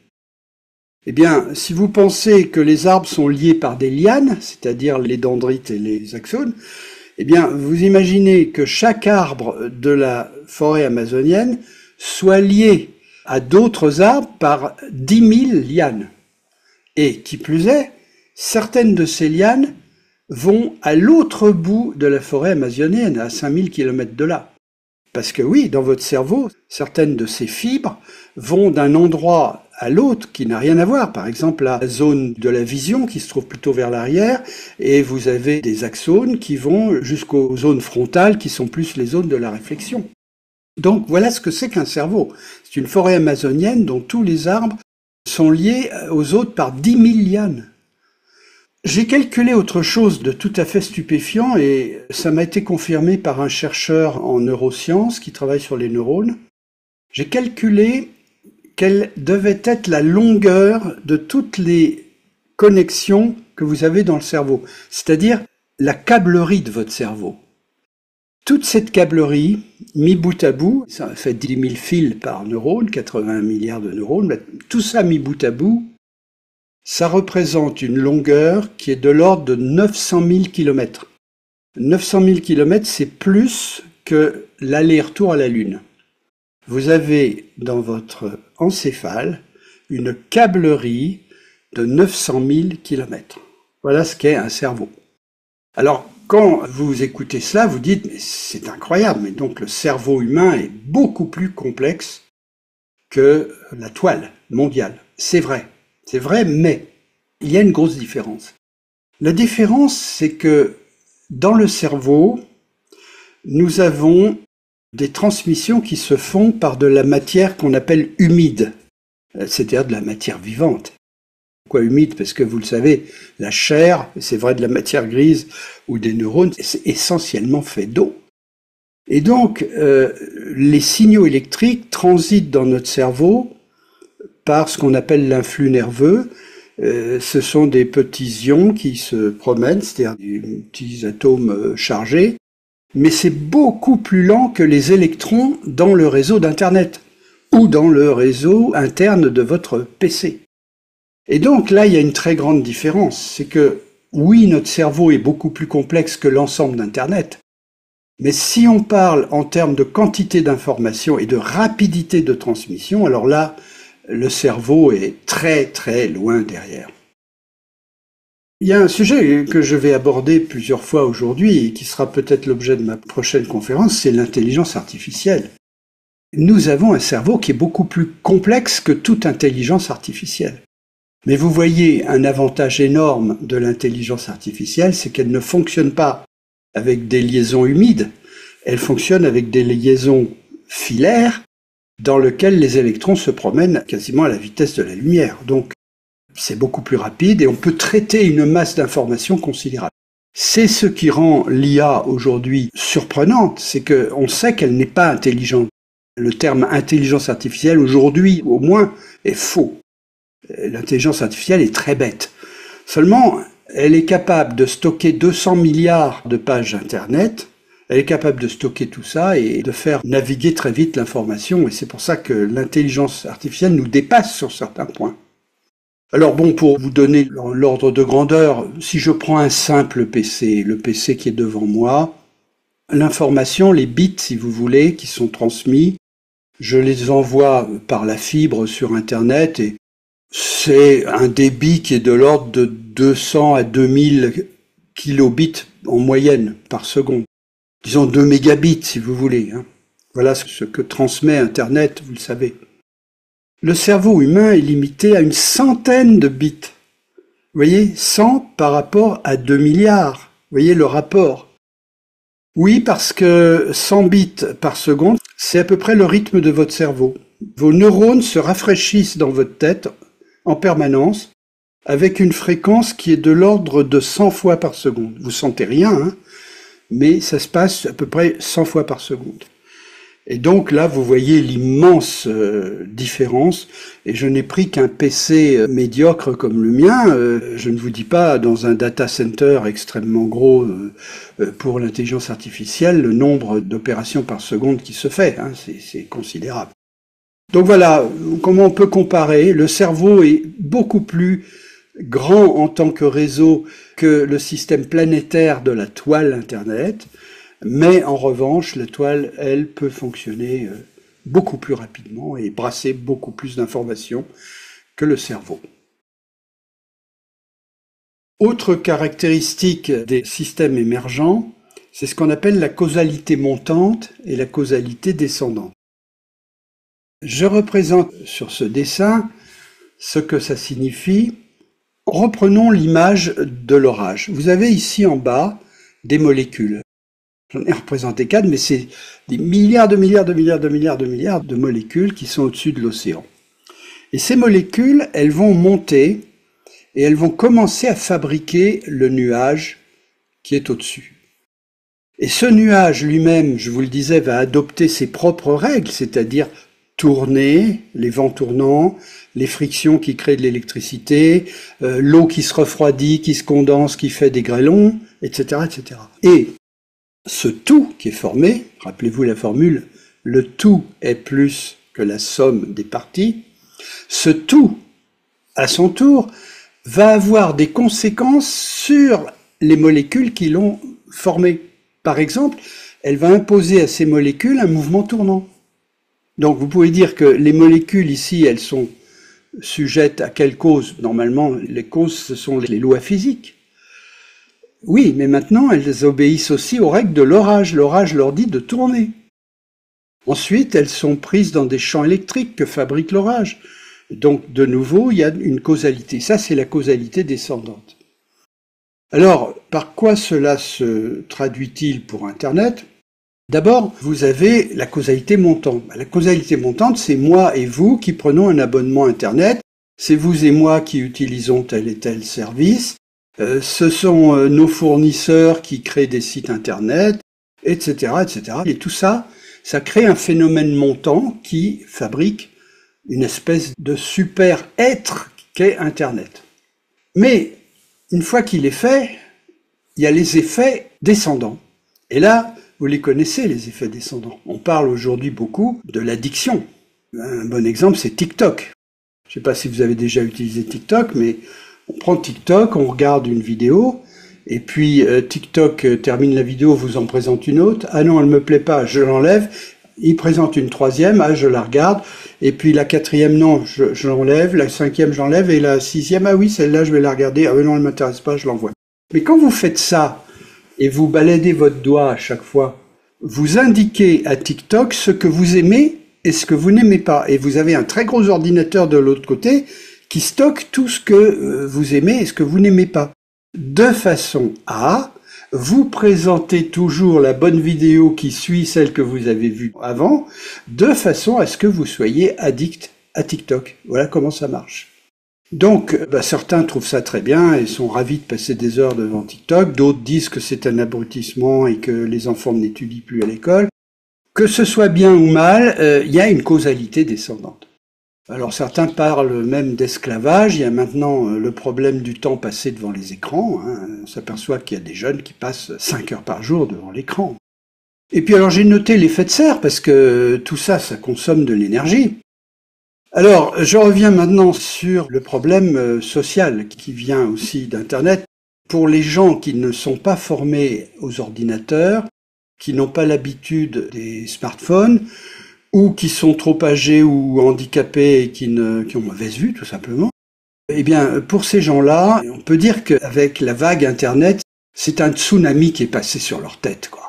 Eh bien, si vous pensez que les arbres sont liés par des lianes, c'est-à-dire les dendrites et les axones, eh bien, vous imaginez que chaque arbre de la forêt amazonienne soit lié à d'autres arbres par 10 000 lianes. Et qui plus est, certaines de ces lianes vont à l'autre bout de la forêt amazonienne, à 5000 km de là. Parce que oui, dans votre cerveau, certaines de ces fibres vont d'un endroit à l'autre qui n'a rien à voir. Par exemple, la zone de la vision qui se trouve plutôt vers l'arrière, et vous avez des axones qui vont jusqu'aux zones frontales qui sont plus les zones de la réflexion. Donc voilà ce que c'est qu'un cerveau. C'est une forêt amazonienne dont tous les arbres sont liés aux autres par 10 000 lianes. J'ai calculé autre chose de tout à fait stupéfiant et ça m'a été confirmé par un chercheur en neurosciences qui travaille sur les neurones. J'ai calculé quelle devait être la longueur de toutes les connexions que vous avez dans le cerveau, c'est-à-dire la câblerie de votre cerveau. Toute cette câblerie, mis bout à bout, ça fait 10 000 fils par neurone, 80 milliards de neurones, tout ça mis bout à bout, ça représente une longueur qui est de l'ordre de 900 000 km. 900 000 km, c'est plus que l'aller-retour à la Lune. Vous avez dans votre encéphale une câblerie de 900 000 km. Voilà ce qu'est un cerveau. Alors, quand vous écoutez cela, vous dites, mais c'est incroyable, mais donc le cerveau humain est beaucoup plus complexe que la toile mondiale. C'est vrai, mais il y a une grosse différence. La différence, c'est que dans le cerveau, nous avons des transmissions qui se font par de la matière qu'on appelle humide, c'est-à-dire de la matière vivante. Pourquoi humide? Parce que vous le savez, la chair, c'est vrai de la matière grise ou des neurones, c'est essentiellement fait d'eau. Et donc, les signaux électriques transitent dans notre cerveau par ce qu'on appelle l'influx nerveux. Ce sont des petits ions qui se promènent, c'est-à-dire des petits atomes chargés, mais c'est beaucoup plus lent que les électrons dans le réseau d'Internet ou dans le réseau interne de votre PC. Et donc là, il y a une très grande différence. C'est que, oui, notre cerveau est beaucoup plus complexe que l'ensemble d'Internet, mais si on parle en termes de quantité d'informations et de rapidité de transmission, alors là, le cerveau est très très loin derrière. Il y a un sujet que je vais aborder plusieurs fois aujourd'hui et qui sera peut-être l'objet de ma prochaine conférence, c'est l'intelligence artificielle. Nous avons un cerveau qui est beaucoup plus complexe que toute intelligence artificielle. Mais vous voyez, un avantage énorme de l'intelligence artificielle, c'est qu'elle ne fonctionne pas avec des liaisons humides, elle fonctionne avec des liaisons filaires dans lesquelles les électrons se promènent quasiment à la vitesse de la lumière. Donc, c'est beaucoup plus rapide et on peut traiter une masse d'informations considérable. C'est ce qui rend l'IA aujourd'hui surprenante, c'est qu'on sait qu'elle n'est pas intelligente. Le terme intelligence artificielle aujourd'hui, au moins, est faux. L'intelligence artificielle est très bête. Seulement, elle est capable de stocker 200 milliards de pages Internet, elle est capable de stocker tout ça et de faire naviguer très vite l'information, et c'est pour ça que l'intelligence artificielle nous dépasse sur certains points. Alors bon, pour vous donner l'ordre de grandeur, si je prends un simple PC, le PC qui est devant moi, l'information, les bits si vous voulez, qui sont transmis, je les envoie par la fibre sur Internet et c'est un débit qui est de l'ordre de 200 à 2000 kilobits en moyenne par seconde. Disons 2 mégabits si vous voulez. Voilà ce que transmet Internet, vous le savez. Le cerveau humain est limité à une centaine de bits. Vous voyez, 100 par rapport à 2 milliards. Vous voyez le rapport. Oui, parce que 100 bits par seconde, c'est à peu près le rythme de votre cerveau. Vos neurones se rafraîchissent dans votre tête en permanence, avec une fréquence qui est de l'ordre de 100 fois par seconde. Vous sentez rien, mais ça se passe à peu près 100 fois par seconde. Et donc là, vous voyez l'immense différence, et je n'ai pris qu'un PC médiocre comme le mien, je ne vous dis pas dans un data center extrêmement gros pour l'intelligence artificielle, le nombre d'opérations par seconde qui se fait, c'est considérable. Donc voilà, comment on peut comparer? Le cerveau est beaucoup plus grand en tant que réseau que le système planétaire de la toile Internet, mais en revanche, la toile, elle, peut fonctionner beaucoup plus rapidement et brasser beaucoup plus d'informations que le cerveau. Autre caractéristique des systèmes émergents, c'est ce qu'on appelle la causalité montante et la causalité descendante. Je représente sur ce dessin ce que ça signifie. Reprenons l'image de l'orage. Vous avez ici en bas des molécules. J'en ai représenté 4, mais c'est des milliards de milliards de milliards de milliards de milliards de molécules qui sont au-dessus de l'océan. Et ces molécules, elles vont monter et elles vont commencer à fabriquer le nuage qui est au-dessus. Et ce nuage lui-même, je vous le disais, va adopter ses propres règles, c'est-à-dire tourner, les vents tournants, les frictions qui créent de l'électricité, l'eau qui se refroidit, qui se condense, qui fait des grêlons, etc., etc. Et ce tout qui est formé, rappelez-vous la formule, le tout est plus que la somme des parties, ce tout, à son tour, va avoir des conséquences sur les molécules qui l'ont formé. Par exemple, elle va imposer à ces molécules un mouvement tournant. Donc vous pouvez dire que les molécules ici, elles sont sujettes à quelle cause? Normalement, les causes, ce sont les lois physiques. Oui, mais maintenant, elles obéissent aussi aux règles de l'orage. L'orage leur dit de tourner. Ensuite, elles sont prises dans des champs électriques que fabrique l'orage. Donc, de nouveau, il y a une causalité. Ça, c'est la causalité descendante. Alors, par quoi cela se traduit-il pour Internet? D'abord, vous avez la causalité montante. La causalité montante, c'est moi et vous qui prenons un abonnement Internet. C'est vous et moi qui utilisons tel et tel service. Ce sont nos fournisseurs qui créent des sites Internet, etc., etc. Et tout ça, ça crée un phénomène montant qui fabrique une espèce de super-être qu'est Internet. Mais, une fois qu'il est fait, il y a les effets descendants. Et là, vous les connaissez, les effets descendants. On parle aujourd'hui beaucoup de l'addiction. Un bon exemple, c'est TikTok. Je ne sais pas si vous avez déjà utilisé TikTok, mais on prend TikTok, on regarde une vidéo, et puis TikTok termine la vidéo, vous en présente une autre. Ah non, elle me plaît pas, je l'enlève. Il présente une troisième, ah je la regarde. Et puis la quatrième, non, je l'enlève. La cinquième, j'enlève. Et la sixième, ah oui, celle-là, je vais la regarder. Ah oui, non, elle m'intéresse pas, je l'envoie. Mais quand vous faites ça, et vous baladez votre doigt à chaque fois, vous indiquez à TikTok ce que vous aimez et ce que vous n'aimez pas. Et vous avez un très gros ordinateur de l'autre côté qui stocke tout ce que vous aimez et ce que vous n'aimez pas. De façon à vous présenter toujours la bonne vidéo qui suit celle que vous avez vue avant, de façon à ce que vous soyez addict à TikTok. Voilà comment ça marche. Donc, certains trouvent ça très bien et sont ravis de passer des heures devant TikTok. D'autres disent que c'est un abrutissement et que les enfants n'étudient plus à l'école. Que ce soit bien ou mal, il y a une causalité descendante. Alors certains parlent même d'esclavage. Il y a maintenant le problème du temps passé devant les écrans. On s'aperçoit qu'il y a des jeunes qui passent 5 heures par jour devant l'écran. Et puis alors j'ai noté l'effet de serre parce que tout ça, ça consomme de l'énergie. Alors, je reviens maintenant sur le problème social qui vient aussi d'Internet. Pour les gens qui ne sont pas formés aux ordinateurs, qui n'ont pas l'habitude des smartphones, ou qui sont trop âgés ou handicapés et qui ont mauvaise vue, tout simplement, eh bien, pour ces gens-là, on peut dire qu'avec la vague Internet, c'est un tsunami qui est passé sur leur tête, quoi.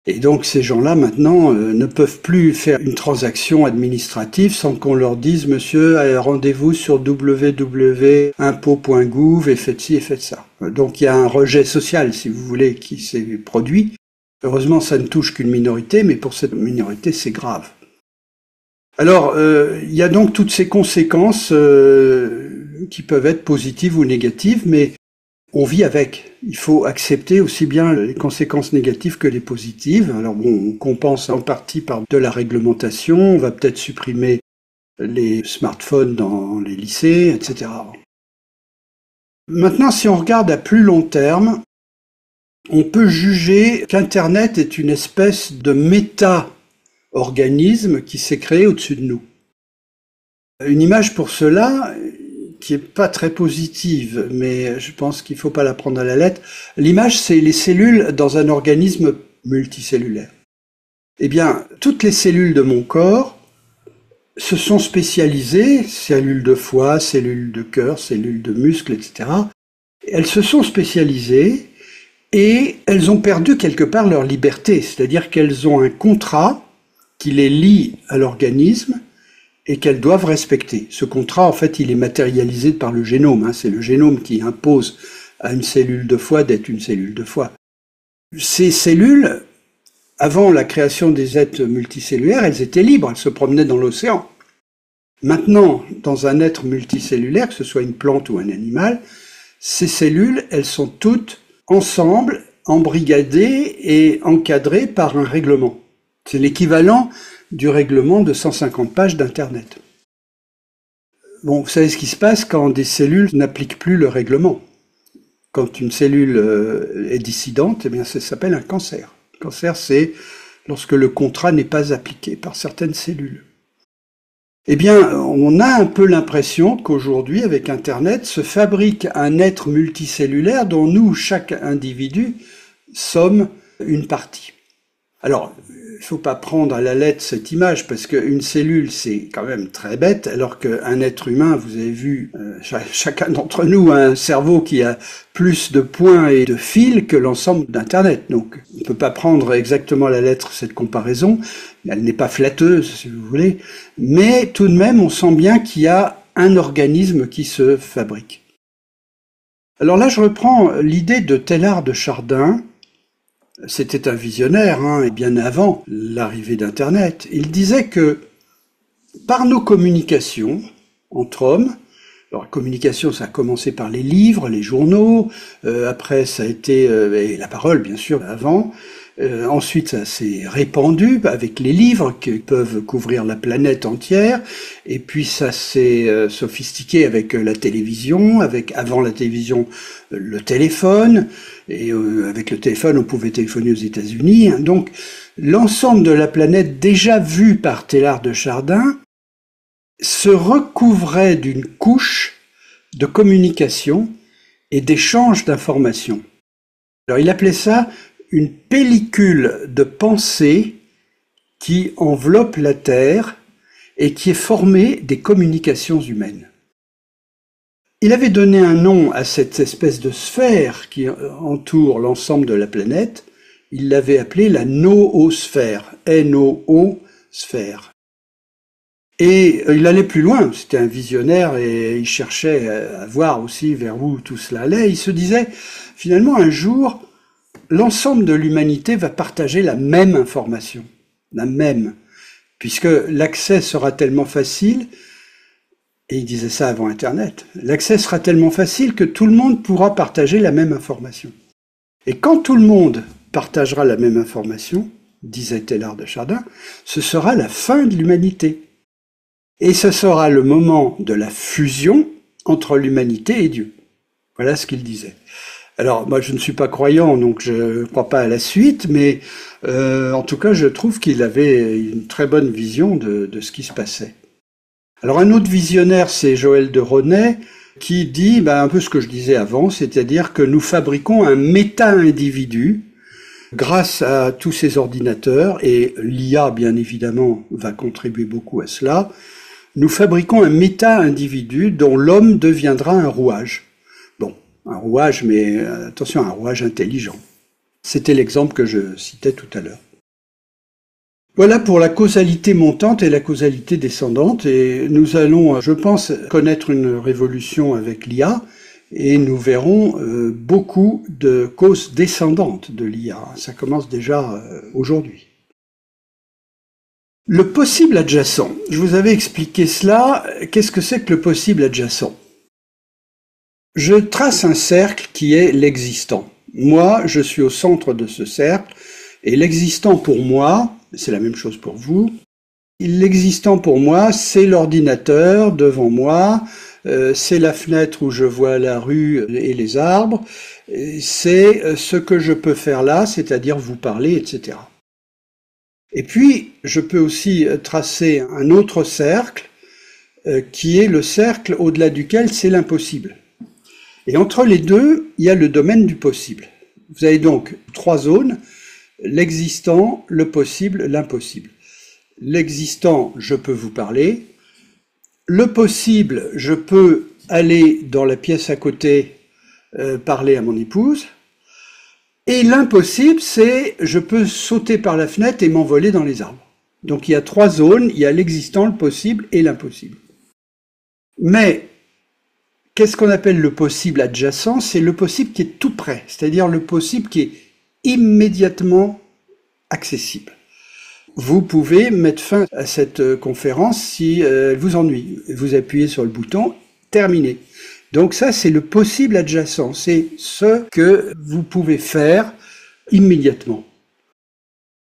Et donc ces gens-là, maintenant, ne peuvent plus faire une transaction administrative sans qu'on leur dise « Monsieur, rendez-vous sur www.impôts.gouv et faites ci et faites ça ». Donc il y a un rejet social, si vous voulez, qui s'est produit. Heureusement, ça ne touche qu'une minorité, mais pour cette minorité, c'est grave. Alors, il y a donc toutes ces conséquences qui peuvent être positives ou négatives, mais on vit avec. Il faut accepter aussi bien les conséquences négatives que les positives. Alors bon, on compense en partie par de la réglementation, on va peut-être supprimer les smartphones dans les lycées, etc. Maintenant, si on regarde à plus long terme, on peut juger qu'Internet est une espèce de méta-organisme qui s'est créé au-dessus de nous. Une image pour cela, qui est pas très positive, mais je pense qu'il faut pas la prendre à la lettre. L'image, c'est les cellules dans un organisme multicellulaire. Eh bien, toutes les cellules de mon corps se sont spécialisées, cellules de foie, cellules de cœur, cellules de muscles, etc. Elles se sont spécialisées et elles ont perdu quelque part leur liberté, c'est-à-dire qu'elles ont un contrat qui les lie à l'organisme et qu'elles doivent respecter. Ce contrat, en fait, il est matérialisé par le génome. C'est le génome qui impose à une cellule de foie d'être une cellule de foie. Ces cellules Avant la création des êtres multicellulaires, elles étaient libres, elles se promenaient dans l'océan. Maintenant, dans un être multicellulaire, que ce soit une plante ou un animal, ces cellules, elles sont toutes ensemble, embrigadées et encadrées par un règlement. C'est l'équivalent du règlement de 150 pages d'Internet. Bon, vous savez ce qui se passe quand des cellules n'appliquent plus le règlement. Quand une cellule est dissidente, eh bien, ça s'appelle un cancer. Le cancer, c'est lorsque le contrat n'est pas appliqué par certaines cellules. Eh bien, on a un peu l'impression qu'aujourd'hui, avec Internet, se fabrique un être multicellulaire dont nous, chaque individu, sommes une partie. Alors, il ne faut pas prendre à la lettre cette image, parce qu'une cellule, c'est quand même très bête, alors qu'un être humain, vous avez vu, chacun d'entre nous a un cerveau qui a plus de points et de fils que l'ensemble d'Internet. Donc, on ne peut pas prendre exactement à la lettre cette comparaison, elle n'est pas flatteuse, si vous voulez, mais tout de même, on sent bien qu'il y a un organisme qui se fabrique. Alors là, je reprends l'idée de Teilhard de Chardin. C'était un visionnaire, et bien avant l'arrivée d'Internet. Il disait que par nos communications entre hommes, alors la communication, ça a commencé par les livres, les journaux, après ça a été et la parole, bien sûr, avant. Ensuite, ça s'est répandu avec les livres qui peuvent couvrir la planète entière. Et puis, ça s'est sophistiqué avec la télévision, avec, avant la télévision, le téléphone. Et avec le téléphone, on pouvait téléphoner aux États-Unis. Donc, l'ensemble de la planète, déjà vue par Teilhard de Chardin, se recouvrait d'une couche de communication et d'échange d'informations. Alors, il appelait ça une pellicule de pensée qui enveloppe la Terre et qui est formée des communications humaines. Il avait donné un nom à cette espèce de sphère qui entoure l'ensemble de la planète. Il l'avait appelée la noosphère, N-O-O, sphère. Et il allait plus loin, c'était un visionnaire et il cherchait à voir aussi vers où tout cela allait. Il se disait, finalement, un jour, l'ensemble de l'humanité va partager la même information, la même, puisque l'accès sera tellement facile, et il disait ça avant Internet, l'accès sera tellement facile que tout le monde pourra partager la même information. Et quand tout le monde partagera la même information, disait Teilhard de Chardin, ce sera la fin de l'humanité. Et ce sera le moment de la fusion entre l'humanité et Dieu. Voilà ce qu'il disait. Alors, moi, je ne suis pas croyant, donc je ne crois pas à la suite, mais en tout cas, je trouve qu'il avait une très bonne vision de ce qui se passait. Alors, un autre visionnaire, c'est Joël de Ronet, qui dit un peu ce que je disais avant, c'est-à-dire que nous fabriquons un méta-individu grâce à tous ces ordinateurs, et l'IA, bien évidemment, va contribuer beaucoup à cela. Nous fabriquons un méta-individu dont l'homme deviendra un rouage. Un rouage, mais attention, un rouage intelligent. C'était l'exemple que je citais tout à l'heure. Voilà pour la causalité montante et la causalité descendante. Et nous allons, je pense, connaître une révolution avec l'IA. Et nous verrons beaucoup de causes descendantes de l'IA. Ça commence déjà aujourd'hui. Le possible adjacent. Je vous avais expliqué cela. Qu'est-ce que c'est que le possible adjacent ? Je trace un cercle qui est l'existant. Moi, je suis au centre de ce cercle, et l'existant pour moi, c'est la même chose pour vous, l'existant pour moi, c'est l'ordinateur devant moi, c'est la fenêtre où je vois la rue et les arbres, c'est ce que je peux faire là, c'est-à-dire vous parler, etc. Et puis, je peux aussi tracer un autre cercle, qui est le cercle au-delà duquel c'est l'impossible. Et entre les deux, il y a le domaine du possible. Vous avez donc trois zones, l'existant, le possible, l'impossible. L'existant, je peux vous parler. Le possible, je peux aller dans la pièce à côté parler à mon épouse. Et l'impossible, c'est je peux sauter par la fenêtre et m'envoler dans les arbres. Donc il y a trois zones, il y a l'existant, le possible et l'impossible. Mais qu'est-ce qu'on appelle le possible adjacent? C'est le possible qui est tout près, c'est-à-dire le possible qui est immédiatement accessible. Vous pouvez mettre fin à cette conférence si elle vous ennuie. Vous appuyez sur le bouton « Terminé ». Donc ça, c'est le possible adjacent. C'est ce que vous pouvez faire immédiatement.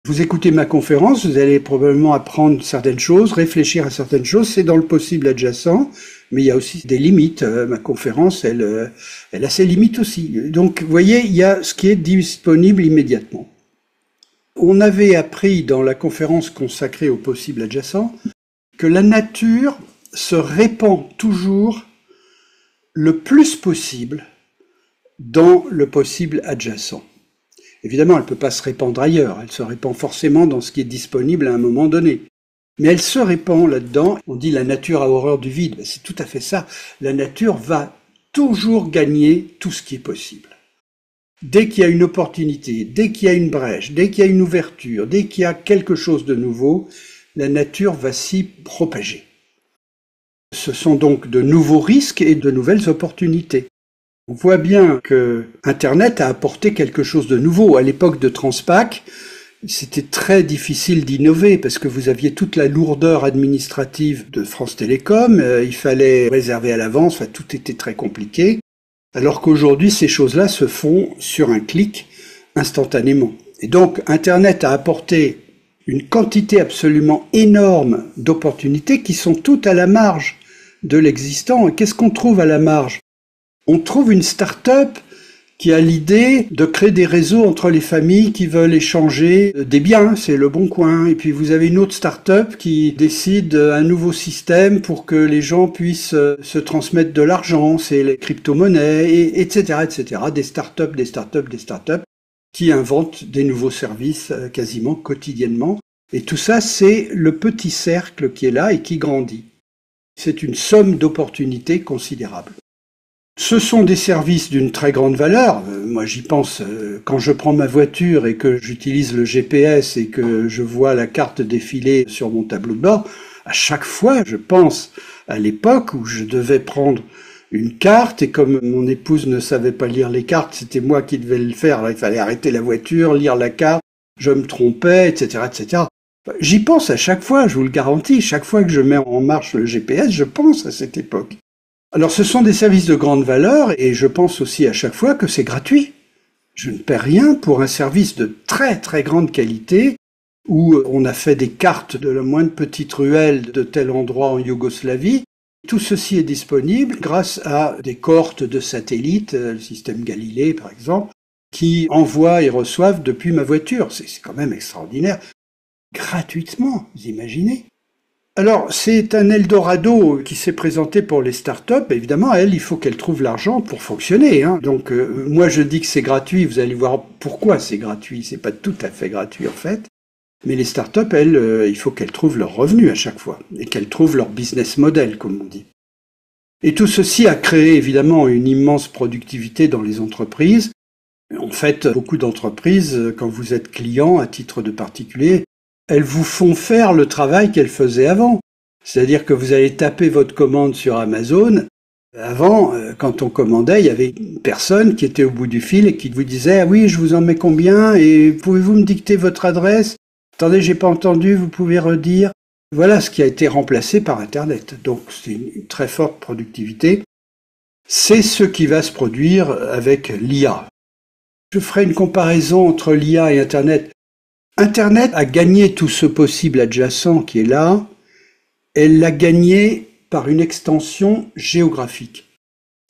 Vous écoutez ma conférence, vous allez probablement apprendre certaines choses, réfléchir à certaines choses, c'est dans le possible adjacent, mais il y a aussi des limites. Ma conférence, elle a ses limites aussi. Donc, vous voyez, il y a ce qui est disponible immédiatement. On avait appris dans la conférence consacrée au possible adjacent que la nature se répand toujours le plus possible dans le possible adjacent. Évidemment, elle ne peut pas se répandre ailleurs, elle se répand forcément dans ce qui est disponible à un moment donné. Mais elle se répand là-dedans. On dit la nature a horreur du vide, c'est tout à fait ça. La nature va toujours gagner tout ce qui est possible. Dès qu'il y a une opportunité, dès qu'il y a une brèche, dès qu'il y a une ouverture, dès qu'il y a quelque chose de nouveau, la nature va s'y propager. Ce sont donc de nouveaux risques et de nouvelles opportunités. On voit bien que Internet a apporté quelque chose de nouveau. À l'époque de Transpac, c'était très difficile d'innover parce que vous aviez toute la lourdeur administrative de France Télécom, il fallait réserver à l'avance, enfin, tout était très compliqué. Alors qu'aujourd'hui, ces choses-là se font sur un clic instantanément. Et donc, Internet a apporté une quantité absolument énorme d'opportunités qui sont toutes à la marge de l'existant. Et qu'est-ce qu'on trouve à la marge ? On trouve une start-up qui a l'idée de créer des réseaux entre les familles qui veulent échanger des biens, c'est Le Bon Coin. Et puis vous avez une autre start-up qui décide un nouveau système pour que les gens puissent se transmettre de l'argent, c'est les crypto-monnaies, etc., etc. Des start-up qui inventent des nouveaux services quasiment quotidiennement. Et tout ça, c'est le petit cercle qui est là et qui grandit. C'est une somme d'opportunités considérable. Ce sont des services d'une très grande valeur. Moi, j'y pense quand je prends ma voiture et que j'utilise le GPS et que je vois la carte défiler sur mon tableau de bord. À chaque fois, je pense à l'époque où je devais prendre une carte et comme mon épouse ne savait pas lire les cartes, c'était moi qui devais le faire. Alors, il fallait arrêter la voiture, lire la carte, je me trompais, etc., etc. J'y pense à chaque fois, je vous le garantis. Chaque fois que je mets en marche le GPS, je pense à cette époque. Alors ce sont des services de grande valeur et je pense aussi à chaque fois que c'est gratuit. Je ne paie rien pour un service de très très grande qualité où on a fait des cartes de la moindre petite ruelle de tel endroit en Yougoslavie. Tout ceci est disponible grâce à des cohortes de satellites, le système Galilée par exemple, qui envoient et reçoivent depuis ma voiture. C'est quand même extraordinaire. Gratuitement, vous imaginez ? Alors, c'est un Eldorado qui s'est présenté pour les startups. Évidemment, il faut qu'elles trouvent l'argent pour fonctionner. Donc, moi, je dis que c'est gratuit. Vous allez voir pourquoi c'est gratuit. C'est pas tout à fait gratuit, en fait. Mais les startups, elles, il faut qu'elles trouvent leurs revenus à chaque fois et qu'elles trouvent leur business model, comme on dit. Et tout ceci a créé, évidemment, une immense productivité dans les entreprises. En fait, beaucoup d'entreprises, quand vous êtes client à titre de particulier, elles vous font faire le travail qu'elles faisaient avant. C'est-à-dire que vous allez taper votre commande sur Amazon. Avant, quand on commandait, il y avait une personne qui était au bout du fil et qui vous disait « Ah oui, je vous en mets combien et pouvez-vous me dicter votre adresse ? Attendez, j'ai pas entendu, vous pouvez redire ?» Voilà ce qui a été remplacé par Internet. Donc c'est une très forte productivité. C'est ce qui va se produire avec l'IA. Je ferai une comparaison entre l'IA et Internet. Internet a gagné tout ce possible adjacent qui est là, elle l'a gagné par une extension géographique.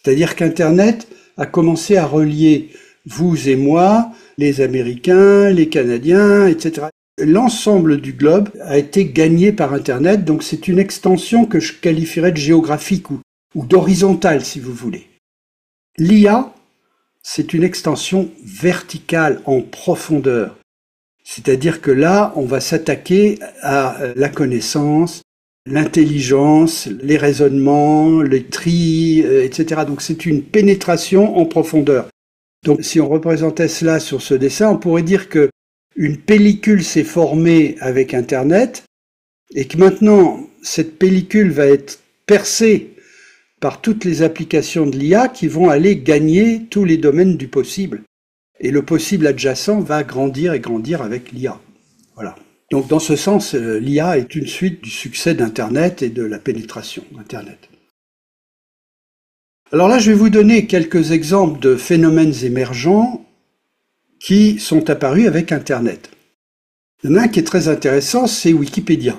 C'est-à-dire qu'Internet a commencé à relier vous et moi, les Américains, les Canadiens, etc. L'ensemble du globe a été gagné par Internet, donc c'est une extension que je qualifierais de géographique ou d'horizontale si vous voulez. L'IA, c'est une extension verticale en profondeur. C'est-à-dire que là, on va s'attaquer à la connaissance, l'intelligence, les raisonnements, les tris, etc. Donc c'est une pénétration en profondeur. Donc si on représentait cela sur ce dessin, on pourrait dire que une pellicule s'est formée avec Internet et que maintenant cette pellicule va être percée par toutes les applications de l'IA qui vont aller gagner tous les domaines du possible. Et le possible adjacent va grandir et grandir avec l'IA. Voilà. Donc dans ce sens, l'IA est une suite du succès d'Internet et de la pénétration d'Internet. Alors là, je vais vous donner quelques exemples de phénomènes émergents qui sont apparus avec Internet. Il y en a un qui est très intéressant, c'est Wikipédia.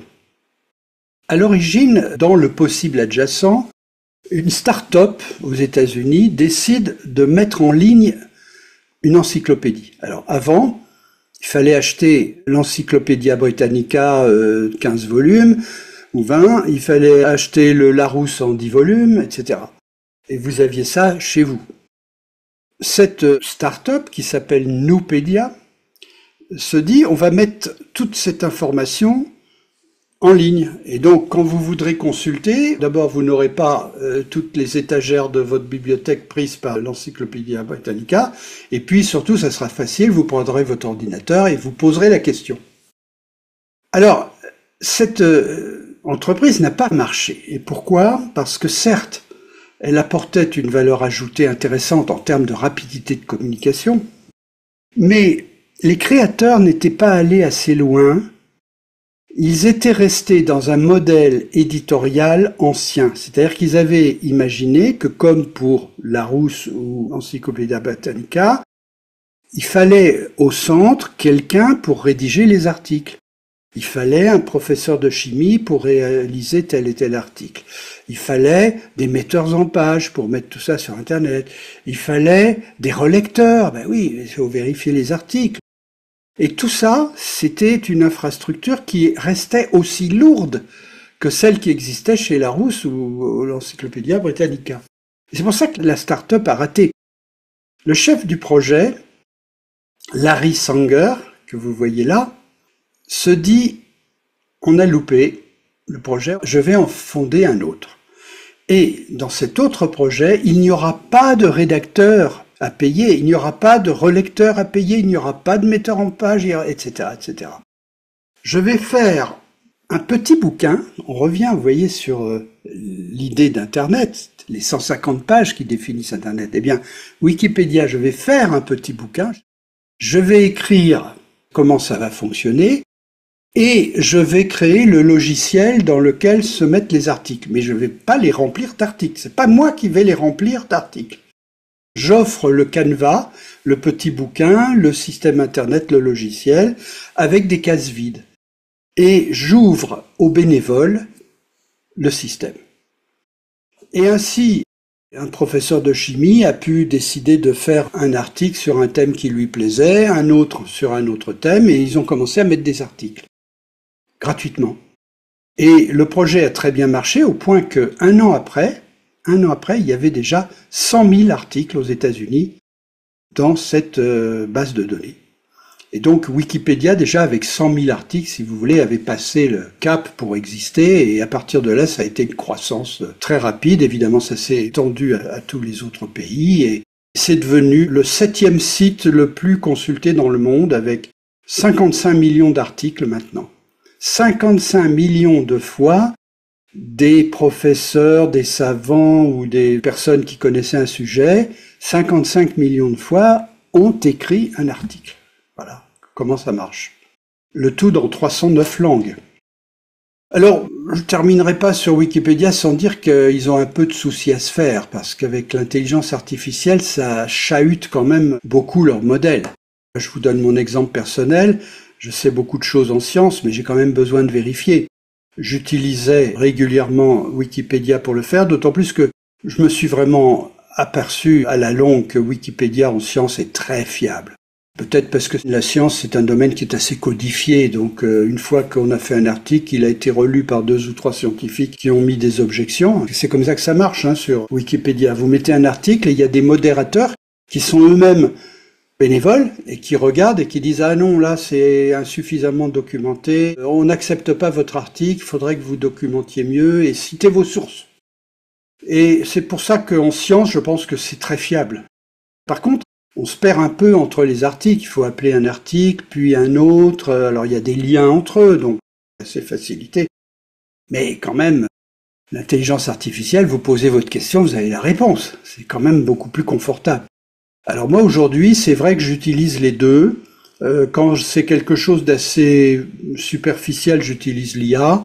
À l'origine, dans le possible adjacent, une start-up aux États-Unis décide de mettre en ligne une encyclopédie. Alors avant, il fallait acheter l'Encyclopædia Britannica 15 volumes ou 20, il fallait acheter le Larousse en 10 volumes, etc. Et vous aviez ça chez vous. Cette start-up qui s'appelle Nupedia se dit on va mettre toute cette information en ligne. Et donc, quand vous voudrez consulter, d'abord, vous n'aurez pas toutes les étagères de votre bibliothèque prises par l'Encyclopædia Britannica. Et puis, surtout, ça sera facile, vous prendrez votre ordinateur et vous poserez la question. Alors, cette entreprise n'a pas marché. Et pourquoi? Parce que certes, elle apportait une valeur ajoutée intéressante en termes de rapidité de communication, mais les créateurs n'étaient pas allés assez loin. Ils étaient restés dans un modèle éditorial ancien, c'est-à-dire qu'ils avaient imaginé que comme pour Larousse ou Encyclopædia Britannica, il fallait au centre quelqu'un pour rédiger les articles. Il fallait un professeur de chimie pour réaliser tel et tel article. Il fallait des metteurs en page pour mettre tout ça sur Internet. Il fallait des relecteurs, ben oui, il faut vérifier les articles. Et tout ça, c'était une infrastructure qui restait aussi lourde que celle qui existait chez Larousse ou l'Encyclopædia Britannica. Et c'est pour ça que la start-up a raté. Le chef du projet, Larry Sanger, que vous voyez là, se dit « on a loupé le projet, je vais en fonder un autre ». Et dans cet autre projet, il n'y aura pas de rédacteur à payer, il n'y aura pas de relecteur à payer, il n'y aura pas de metteur en page, etc., etc. Je vais faire un petit bouquin, on revient, vous voyez, sur l'idée d'Internet, les 150 pages qui définissent Internet. Eh bien, Wikipédia, je vais faire un petit bouquin, je vais écrire comment ça va fonctionner, et je vais créer le logiciel dans lequel se mettent les articles. Mais je ne vais pas les remplir d'articles, c'est pas moi qui vais les remplir d'articles. J'offre le canevas, le petit bouquin, le système Internet, le logiciel, avec des cases vides. Et j'ouvre aux bénévoles le système. Et ainsi, un professeur de chimie a pu décider de faire un article sur un thème qui lui plaisait, un autre sur un autre thème, et ils ont commencé à mettre des articles, gratuitement. Et le projet a très bien marché, au point qu'un an après, il y avait déjà 100 000 articles aux États-Unis dans cette base de données. Et donc Wikipédia, déjà avec 100 000 articles, si vous voulez, avait passé le cap pour exister, et à partir de là, ça a été une croissance très rapide. Évidemment, ça s'est étendu à tous les autres pays, et c'est devenu le 7e site le plus consulté dans le monde, avec 55 millions d'articles maintenant. 55 millions de fois, des professeurs, des savants ou des personnes qui connaissaient un sujet, 55 millions de fois ont écrit un article. Voilà comment ça marche. Le tout dans 309 langues. Alors, je ne terminerai pas sur Wikipédia sans dire qu'ils ont un peu de soucis à se faire, parce qu'avec l'intelligence artificielle, ça chahute quand même beaucoup leur modèle. Je vous donne mon exemple personnel. Je sais beaucoup de choses en sciences, mais j'ai quand même besoin de vérifier. J'utilisais régulièrement Wikipédia pour le faire, d'autant plus que je me suis vraiment aperçu à la longue que Wikipédia en sciences est très fiable. Peut-être parce que la science, c'est un domaine qui est assez codifié, donc une fois qu'on a fait un article, il a été relu par 2 ou 3 scientifiques qui ont mis des objections. C'est comme ça que ça marche sur Wikipédia. Vous mettez un article et il y a des modérateurs qui sont eux-mêmes bénévoles et qui regardent et qui disent « Ah non, là c'est insuffisamment documenté, on n'accepte pas votre article, il faudrait que vous documentiez mieux et citez vos sources. » Et c'est pour ça qu'en science, je pense que c'est très fiable. Par contre, on se perd un peu entre les articles, il faut appeler un article, puis un autre, alors il y a des liens entre eux, donc c'est facilité. Mais quand même, l'intelligence artificielle, vous posez votre question, vous avez la réponse. C'est quand même beaucoup plus confortable. Alors moi aujourd'hui, c'est vrai que j'utilise les deux. Quand c'est quelque chose d'assez superficiel, j'utilise l'IA.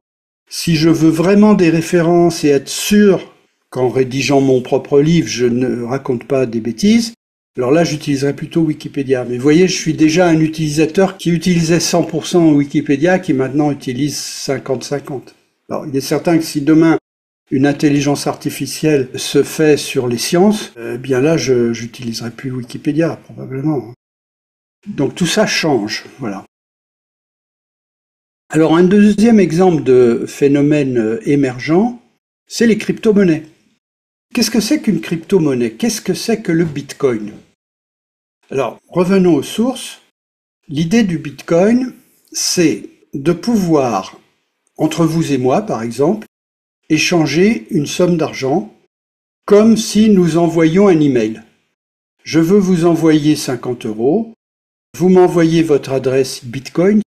Si je veux vraiment des références et être sûr qu'en rédigeant mon propre livre, je ne raconte pas des bêtises, alors là, j'utiliserai plutôt Wikipédia. Mais vous voyez, je suis déjà un utilisateur qui utilisait 100% Wikipédia, qui maintenant utilise 50-50. Alors, il est certain que si demain, une intelligence artificielle se fait sur les sciences, bien là, j'utiliserai plus Wikipédia, probablement. Donc tout ça change, voilà. Alors un deuxième exemple de phénomène émergent, c'est les crypto-monnaies. Qu'est-ce que c'est qu'une crypto-monnaie? Qu'est-ce que c'est que le Bitcoin? Alors, revenons aux sources. L'idée du Bitcoin, c'est de pouvoir, entre vous et moi par exemple, échanger une somme d'argent comme si nous envoyions un email. Je veux vous envoyer 50 €, vous m'envoyez votre adresse Bitcoin,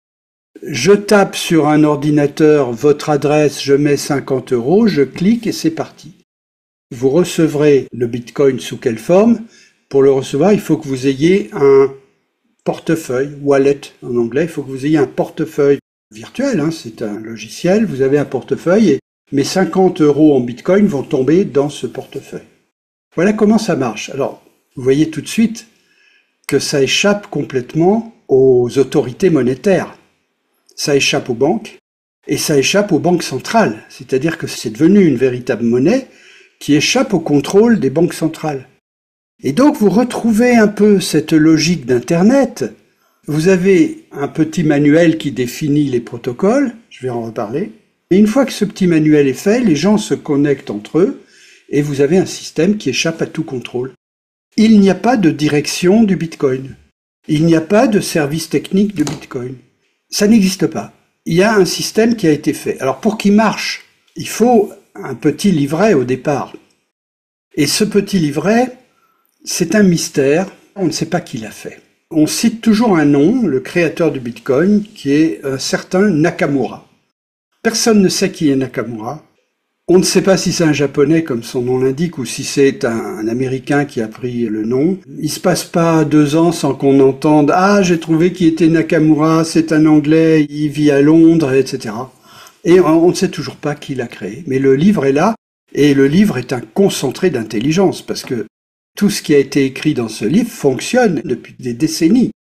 je tape sur un ordinateur votre adresse, je mets 50 €, je clique et c'est parti. Vous recevrez le Bitcoin sous quelle forme? Pour le recevoir, il faut que vous ayez un portefeuille, wallet en anglais, il faut que vous ayez un portefeuille virtuel, c'est un logiciel, vous avez un portefeuille et mes 50 € en Bitcoin vont tomber dans ce portefeuille. Voilà comment ça marche. Alors, vous voyez tout de suite que ça échappe complètement aux autorités monétaires. Ça échappe aux banques et ça échappe aux banques centrales. C'est-à-dire que c'est devenu une véritable monnaie qui échappe au contrôle des banques centrales. Et donc vous retrouvez un peu cette logique d'Internet. Vous avez un petit manuel qui définit les protocoles, je vais en reparler. Et une fois que ce petit manuel est fait, les gens se connectent entre eux et vous avez un système qui échappe à tout contrôle. Il n'y a pas de direction du Bitcoin. Il n'y a pas de service technique du Bitcoin. Ça n'existe pas. Il y a un système qui a été fait. Alors pour qu'il marche, il faut un petit livret au départ. Et ce petit livret, c'est un mystère, on ne sait pas qui l'a fait. On cite toujours un nom, le créateur du Bitcoin, qui est un certain Nakamura. Personne ne sait qui est Nakamura. On ne sait pas si c'est un japonais comme son nom l'indique ou si c'est un américain qui a pris le nom. Il se passe pas 2 ans sans qu'on entende « Ah, j'ai trouvé qui était Nakamura, c'est un anglais, il vit à Londres, etc. » Et on ne sait toujours pas qui l'a créé. Mais le livre est là, et le livre est un concentré d'intelligence, parce que tout ce qui a été écrit dans ce livre fonctionne depuis des décennies.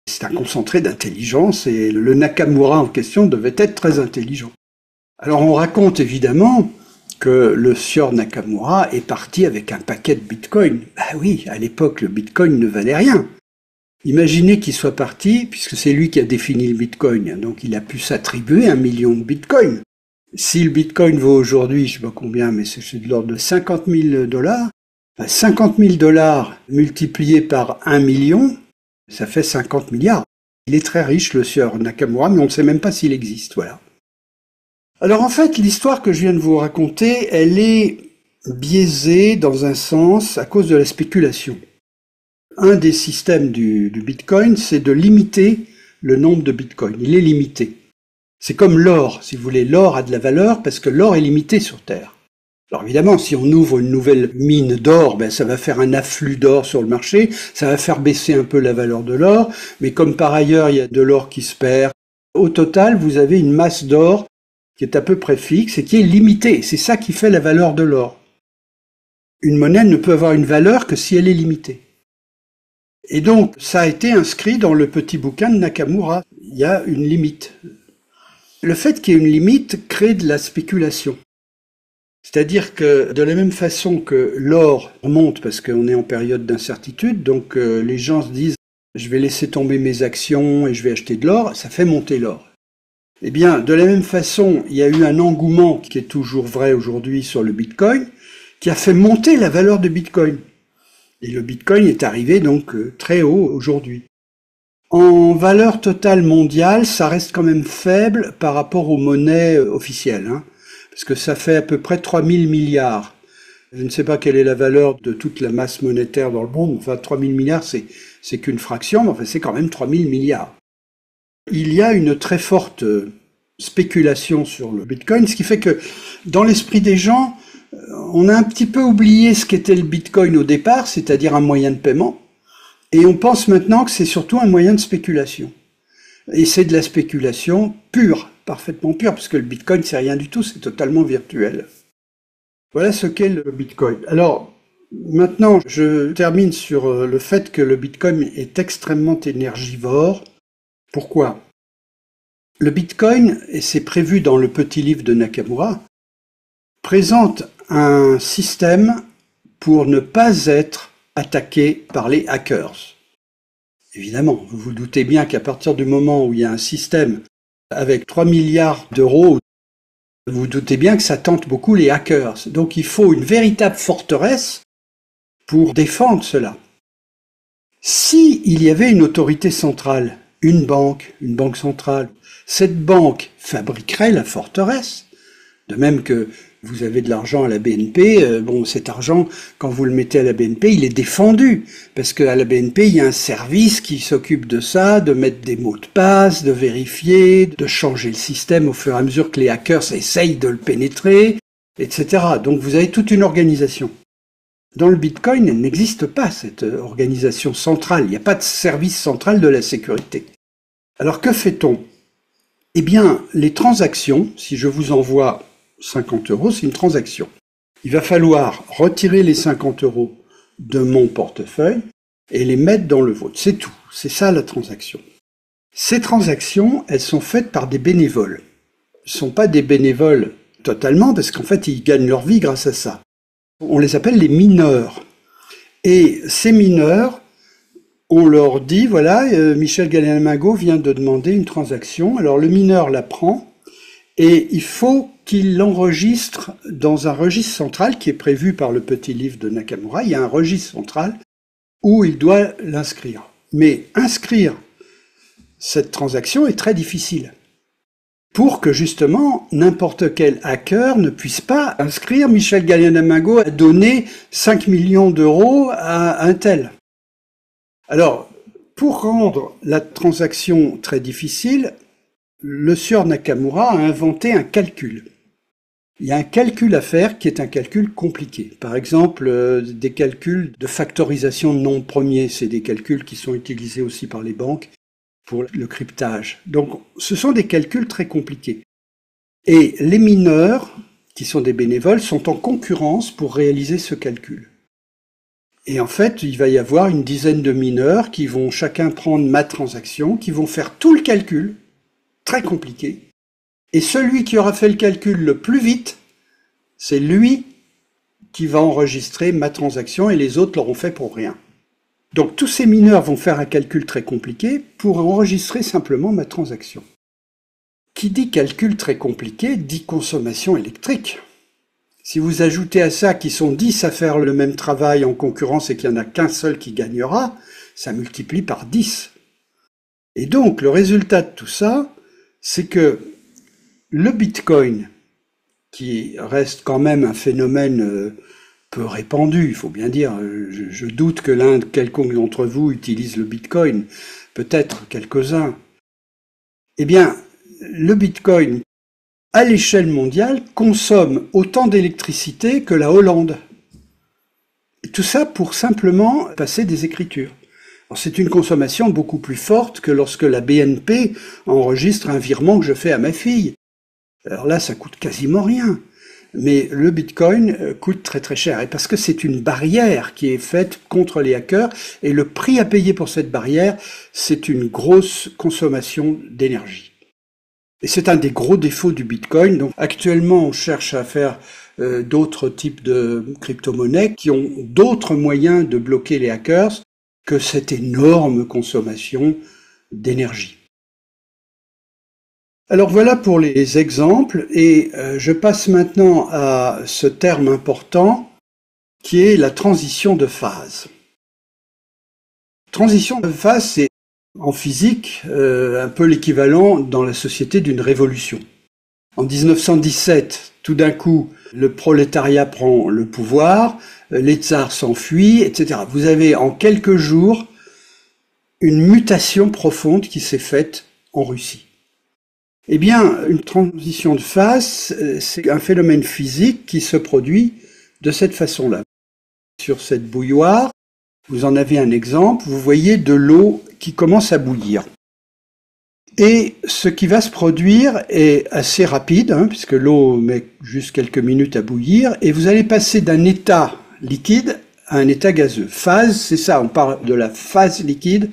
C'est un concentré d'intelligence et le Nakamura en question devait être très intelligent. Alors on raconte évidemment que le sieur Nakamura est parti avec un paquet de Bitcoin. Ben oui, à l'époque le Bitcoin ne valait rien. Imaginez qu'il soit parti, puisque c'est lui qui a défini le Bitcoin, donc il a pu s'attribuer 1 million de Bitcoin. Si le Bitcoin vaut aujourd'hui, je ne sais pas combien, mais c'est de l'ordre de 50 000 $, 50 000 $ multiplié par 1 million, ça fait 50 milliards. Il est très riche, le sieur Nakamura, mais on ne sait même pas s'il existe, voilà. Alors en fait, l'histoire que je viens de vous raconter, elle est biaisée dans un sens à cause de la spéculation. Un des systèmes du Bitcoin, c'est de limiter le nombre de Bitcoin. Il est limité. C'est comme l'or, si vous voulez. L'or a de la valeur parce que l'or est limité sur Terre. Alors évidemment, si on ouvre une nouvelle mine d'or, ça va faire un afflux d'or sur le marché, ça va faire baisser un peu la valeur de l'or, mais comme par ailleurs il y a de l'or qui se perd, au total vous avez une masse d'or qui est à peu près fixe et qui est limitée. C'est ça qui fait la valeur de l'or. Une monnaie ne peut avoir une valeur que si elle est limitée. Et donc ça a été inscrit dans le petit bouquin de Nakamura. Il y a une limite. Le fait qu'il y ait une limite crée de la spéculation. C'est-à-dire que de la même façon que l'or monte parce qu'on est en période d'incertitude, donc les gens se disent « je vais laisser tomber mes actions et je vais acheter de l'or », ça fait monter l'or. Eh bien, de la même façon, il y a eu un engouement qui est toujours vrai aujourd'hui sur le Bitcoin, qui a fait monter la valeur de Bitcoin. Et le Bitcoin est arrivé donc très haut aujourd'hui. En valeur totale mondiale, ça reste quand même faible par rapport aux monnaies officielles, parce que ça fait à peu près 3000 milliards. Je ne sais pas quelle est la valeur de toute la masse monétaire dans le monde, enfin 3000 milliards c'est qu'une fraction, mais enfin c'est quand même 3000 milliards. Il y a une très forte spéculation sur le Bitcoin, ce qui fait que dans l'esprit des gens, on a un petit peu oublié ce qu'était le Bitcoin au départ, c'est-à-dire un moyen de paiement, et on pense maintenant que c'est surtout un moyen de spéculation. Et c'est de la spéculation pure, parfaitement pure, parce que le Bitcoin, c'est rien du tout, c'est totalement virtuel. Voilà ce qu'est le Bitcoin. Alors, maintenant, je termine sur le fait que le Bitcoin est extrêmement énergivore. Pourquoi? Le Bitcoin, et c'est prévu dans le petit livre de Nakamura, présente un système pour ne pas être attaqué par les hackers. Évidemment, vous vous doutez bien qu'à partir du moment où il y a un système avec 3 milliards d'euros, vous vous doutez bien que ça tente beaucoup les hackers. Donc il faut une véritable forteresse pour défendre cela. Si il y avait une autorité centrale, une banque centrale, cette banque fabriquerait la forteresse. De même que vous avez de l'argent à la BNP, cet argent, quand vous le mettez à la BNP, il est défendu. Parce qu'à la BNP, il y a un service qui s'occupe de ça, de mettre des mots de passe, de vérifier, de changer le système au fur et à mesure que les hackers essayent de le pénétrer, etc. Donc vous avez toute une organisation. Dans le Bitcoin, il n'existe pas cette organisation centrale. Il n'y a pas de service central de la sécurité. Alors que fait-on? Eh bien, les transactions, si je vous envoie 50 euros, c'est une transaction. Il va falloir retirer les 50 euros de mon portefeuille et les mettre dans le vôtre. C'est tout. C'est ça la transaction. Ces transactions, elles sont faites par des bénévoles. Ce ne sont pas des bénévoles totalement, parce qu'en fait, ils gagnent leur vie grâce à ça. On les appelle les mineurs. Et ces mineurs, on leur dit, voilà, Michel Galiano-Maingot vient de demander une transaction. Alors le mineur la prend et il faut qu'il l'enregistre dans un registre central qui est prévu par le petit livre de Nakamura. Il y a un registre central où il doit l'inscrire. Mais inscrire cette transaction est très difficile pour que justement n'importe quel hacker ne puisse pas inscrire Michel Galiano-Maingot a donné 5 millions d'euros à un tel. Alors, pour rendre la transaction très difficile, le sieur Nakamura a inventé un calcul. Il y a un calcul à faire qui est un calcul compliqué. Par exemple, des calculs de factorisation de nombres premiers, c'est des calculs qui sont utilisés aussi par les banques pour le cryptage. Donc, ce sont des calculs très compliqués. Et les mineurs, qui sont des bénévoles, sont en concurrence pour réaliser ce calcul. Et en fait, il va y avoir une dizaine de mineurs qui vont chacun prendre ma transaction, qui vont faire tout le calcul, très compliqué. Et celui qui aura fait le calcul le plus vite, c'est lui qui va enregistrer ma transaction et les autres l'auront fait pour rien. Donc tous ces mineurs vont faire un calcul très compliqué pour enregistrer simplement ma transaction. Qui dit calcul très compliqué dit consommation électrique. Si vous ajoutez à ça qu'ils sont 10 à faire le même travail en concurrence et qu'il n'y en a qu'un seul qui gagnera, ça multiplie par 10. Et donc, le résultat de tout ça, c'est que le Bitcoin, qui reste quand même un phénomène peu répandu, il faut bien dire, je doute que quelconque d'entre vous utilise le Bitcoin, peut-être quelques-uns. Eh bien, le Bitcoin, à l'échelle mondiale, consomme autant d'électricité que la Hollande. Et tout ça pour simplement passer des écritures. Alors c'est une consommation beaucoup plus forte que lorsque la BNP enregistre un virement que je fais à ma fille. Alors là, ça coûte quasiment rien. Mais le Bitcoin coûte très très cher. Et parce que c'est une barrière qui est faite contre les hackers, et le prix à payer pour cette barrière, c'est une grosse consommation d'énergie. Et c'est un des gros défauts du Bitcoin. Donc actuellement, on cherche à faire d'autres types de crypto-monnaies qui ont d'autres moyens de bloquer les hackers que cette énorme consommation d'énergie. Alors voilà pour les exemples, et je passe maintenant à ce terme important qui est la transition de phase. Transition de phase, c'est en physique, un peu l'équivalent dans la société d'une révolution. En 1917, tout d'un coup, le prolétariat prend le pouvoir, les tsars s'enfuient, etc. Vous avez en quelques jours une mutation profonde qui s'est faite en Russie. Eh bien, une transition de phase, c'est un phénomène physique qui se produit de cette façon-là. Sur cette bouilloire, vous en avez un exemple, vous voyez de l'eau qui commence à bouillir. Et ce qui va se produire est assez rapide, puisque l'eau met juste quelques minutes à bouillir, et vous allez passer d'un état liquide à un état gazeux. Phase, c'est ça, on parle de la phase liquide,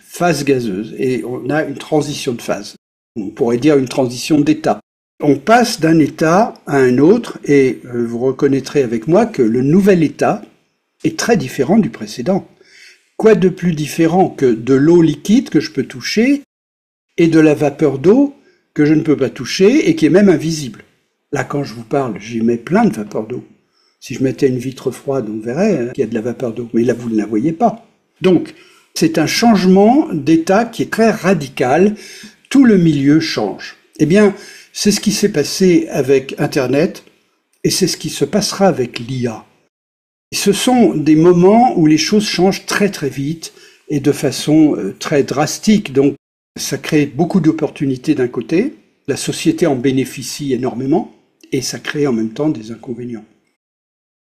phase gazeuse, et on a une transition de phase. On pourrait dire une transition d'état. On passe d'un état à un autre, et vous reconnaîtrez avec moi que le nouvel état est très différent du précédent. Quoi de plus différent que de l'eau liquide que je peux toucher et de la vapeur d'eau que je ne peux pas toucher et qui est même invisible. Là, quand je vous parle, j'y mets plein de vapeur d'eau. Si je mettais une vitre froide, on verrait qu'il y a de la vapeur d'eau. Mais là, vous ne la voyez pas. Donc, c'est un changement d'état qui est très radical. Tout le milieu change. Eh bien, c'est ce qui s'est passé avec Internet et c'est ce qui se passera avec l'IA. Ce sont des moments où les choses changent très très vite et de façon très drastique. Donc, ça crée beaucoup d'opportunités d'un côté, la société en bénéficie énormément, et ça crée en même temps des inconvénients.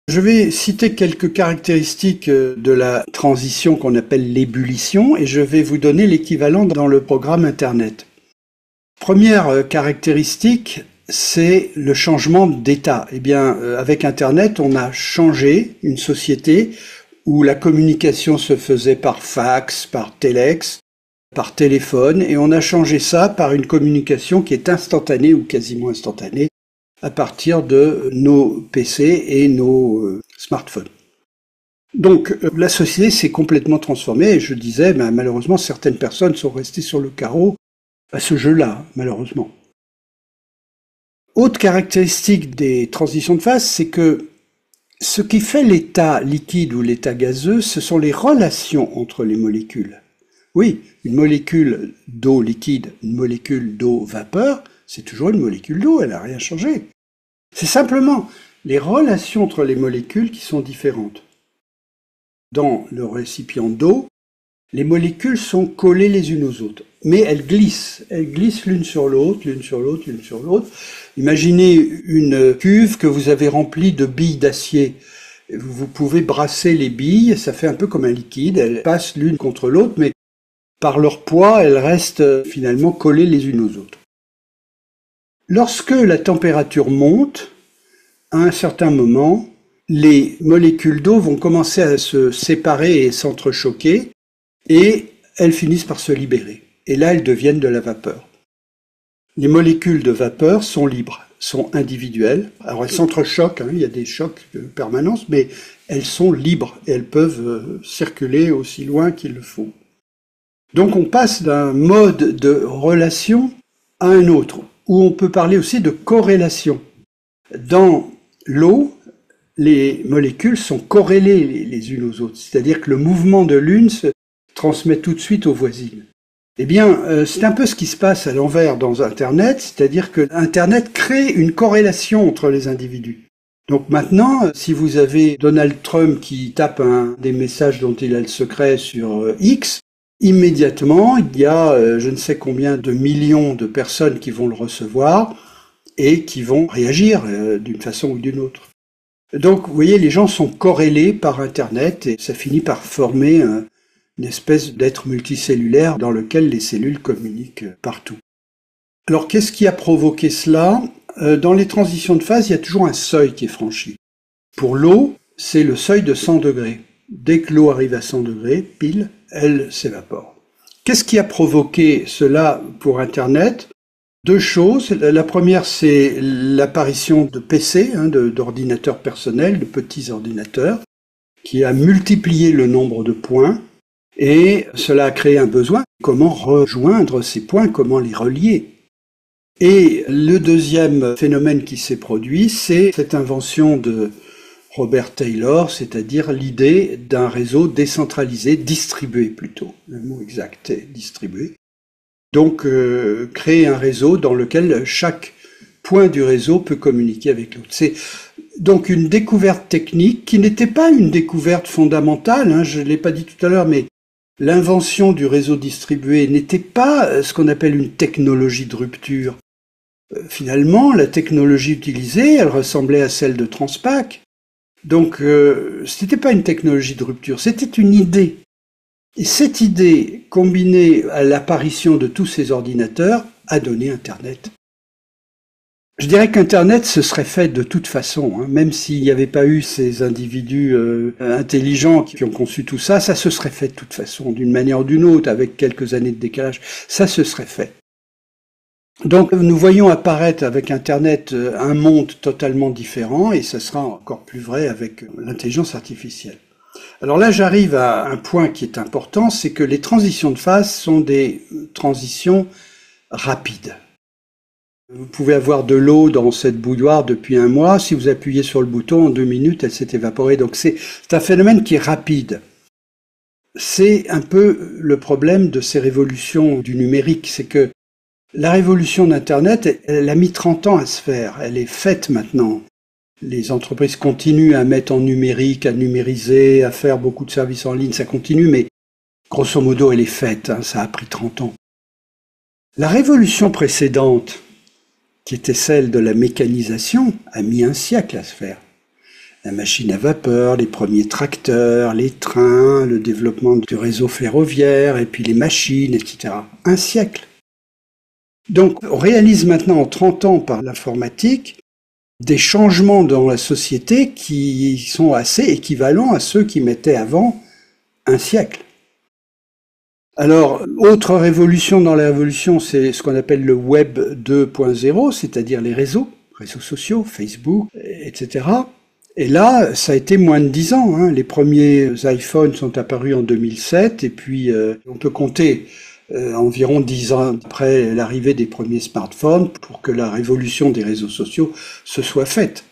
Je vais citer quelques caractéristiques de la transition qu'on appelle l'ébullition, et je vais vous donner l'équivalent dans le programme Internet. Première caractéristique, c'est le changement d'état. Eh bien, avec Internet, on a changé une société où la communication se faisait par fax, par téléx, par téléphone, et on a changé ça par une communication qui est instantanée ou quasiment instantanée à partir de nos PC et nos smartphones. Donc la société s'est complètement transformée et je disais, malheureusement, certaines personnes sont restées sur le carreau à ce jeu-là, malheureusement. Autre caractéristique des transitions de phase, c'est que ce qui fait l'état liquide ou l'état gazeux, ce sont les relations entre les molécules. Oui, une molécule d'eau liquide, une molécule d'eau vapeur, c'est toujours une molécule d'eau, elle n'a rien changé. C'est simplement les relations entre les molécules qui sont différentes. Dans le récipient d'eau, les molécules sont collées les unes aux autres, mais elles glissent l'une sur l'autre, l'une sur l'autre, l'une sur l'autre. Imaginez une cuve que vous avez remplie de billes d'acier. Vous pouvez brasser les billes, ça fait un peu comme un liquide, elles passent l'une contre l'autre, mais par leur poids, elles restent finalement collées les unes aux autres. Lorsque la température monte, à un certain moment, les molécules d'eau vont commencer à se séparer et s'entrechoquer, et elles finissent par se libérer. Et là, elles deviennent de la vapeur. Les molécules de vapeur sont libres, sont individuelles. Alors elles s'entrechoquent, il y a des chocs de permanence, mais elles sont libres et elles peuvent circuler aussi loin qu'il le faut. Donc on passe d'un mode de relation à un autre, où on peut parler aussi de corrélation. Dans l'eau, les molécules sont corrélées les unes aux autres, c'est-à-dire que le mouvement de l'une se transmet tout de suite aux voisines. Eh bien, c'est un peu ce qui se passe à l'envers dans Internet, c'est-à-dire que Internet crée une corrélation entre les individus. Donc maintenant, si vous avez Donald Trump qui tape des messages dont il a le secret sur X, immédiatement, il y a je ne sais combien de millions de personnes qui vont le recevoir et qui vont réagir d'une façon ou d'une autre. Donc, vous voyez, les gens sont corrélés par Internet et ça finit par former une espèce d'être multicellulaire dans lequel les cellules communiquent partout. Alors, qu'est-ce qui a provoqué cela ? Dans les transitions de phase, il y a toujours un seuil qui est franchi. Pour l'eau, c'est le seuil de 100 degrés. Dès que l'eau arrive à 100 degrés, pile, elle s'évapore. Qu'est-ce qui a provoqué cela pour Internet ? Deux choses. La première, c'est l'apparition de PC, d'ordinateurs personnels, de petits ordinateurs, qui a multiplié le nombre de points, et cela a créé un besoin. Comment rejoindre ces points, comment les relier ? Et le deuxième phénomène qui s'est produit, c'est cette invention de Robert Taylor, c'est-à-dire l'idée d'un réseau décentralisé, distribué plutôt. Le mot exact est distribué. Donc, créer un réseau dans lequel chaque point du réseau peut communiquer avec l'autre. C'est donc une découverte technique qui n'était pas une découverte fondamentale, je ne l'ai pas dit tout à l'heure, mais l'invention du réseau distribué n'était pas ce qu'on appelle une technologie de rupture. Finalement, la technologie utilisée, elle ressemblait à celle de Transpac. Donc, ce n'était pas une technologie de rupture, c'était une idée. Et cette idée, combinée à l'apparition de tous ces ordinateurs, a donné Internet. Je dirais qu'Internet se serait fait de toute façon, hein, même s'il n'y avait pas eu ces individus intelligents qui ont conçu tout ça, ça se serait fait de toute façon, d'une manière ou d'une autre, avec quelques années de décalage, ça se serait fait. Donc nous voyons apparaître avec Internet un monde totalement différent, et ça sera encore plus vrai avec l'intelligence artificielle. Alors là, j'arrive à un point qui est important, c'est que les transitions de phase sont des transitions rapides. Vous pouvez avoir de l'eau dans cette bouilloire depuis un mois. Si vous appuyez sur le bouton, en 2 minutes, elle s'est évaporée. Donc c'est un phénomène qui est rapide. C'est un peu le problème de ces révolutions du numérique. C'est que la révolution d'Internet, elle a mis 30 ans à se faire. Elle est faite maintenant. Les entreprises continuent à mettre en numérique, à numériser, à faire beaucoup de services en ligne. Ça continue, mais grosso modo, elle est faite. Hein, ça a pris 30 ans. La révolution précédente, qui était celle de la mécanisation, a mis un siècle à se faire. La machine à vapeur, les premiers tracteurs, les trains, le développement du réseau ferroviaire, et puis les machines, etc. Un siècle. Donc, on réalise maintenant en 30 ans par l'informatique des changements dans la société qui sont assez équivalents à ceux qui mettaient avant un siècle. Alors, autre révolution dans la révolution, c'est ce qu'on appelle le Web 2.0, c'est-à-dire les réseaux sociaux, Facebook, etc. Et là, ça a été moins de 10 ans. Hein. Les premiers iPhones sont apparus en 2007, et puis on peut compter environ 10 ans après l'arrivée des premiers smartphones pour que la révolution des réseaux sociaux se soit faite.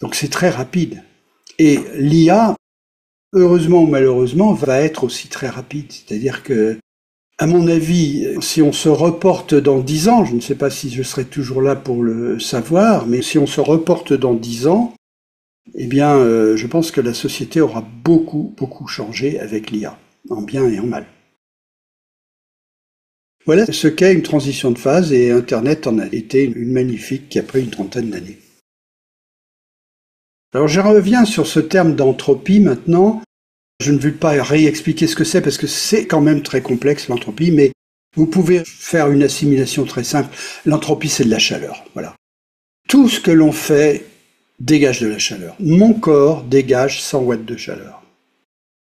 Donc c'est très rapide. Et l'IA, heureusement ou malheureusement, va être aussi très rapide. C'est-à-dire que, à mon avis, si on se reporte dans 10 ans, je ne sais pas si je serai toujours là pour le savoir, mais si on se reporte dans 10 ans, eh bien, je pense que la société aura beaucoup changé avec l'IA, en bien et en mal. Voilà ce qu'est une transition de phase, et Internet en a été une magnifique qui a pris une 30aine d'années. Alors je reviens sur ce terme d'entropie maintenant. Je ne vais pas réexpliquer ce que c'est parce que c'est quand même très complexe l'entropie, mais vous pouvez faire une assimilation très simple. L'entropie, c'est de la chaleur. Voilà. Tout ce que l'on fait dégage de la chaleur. Mon corps dégage 100 watts de chaleur.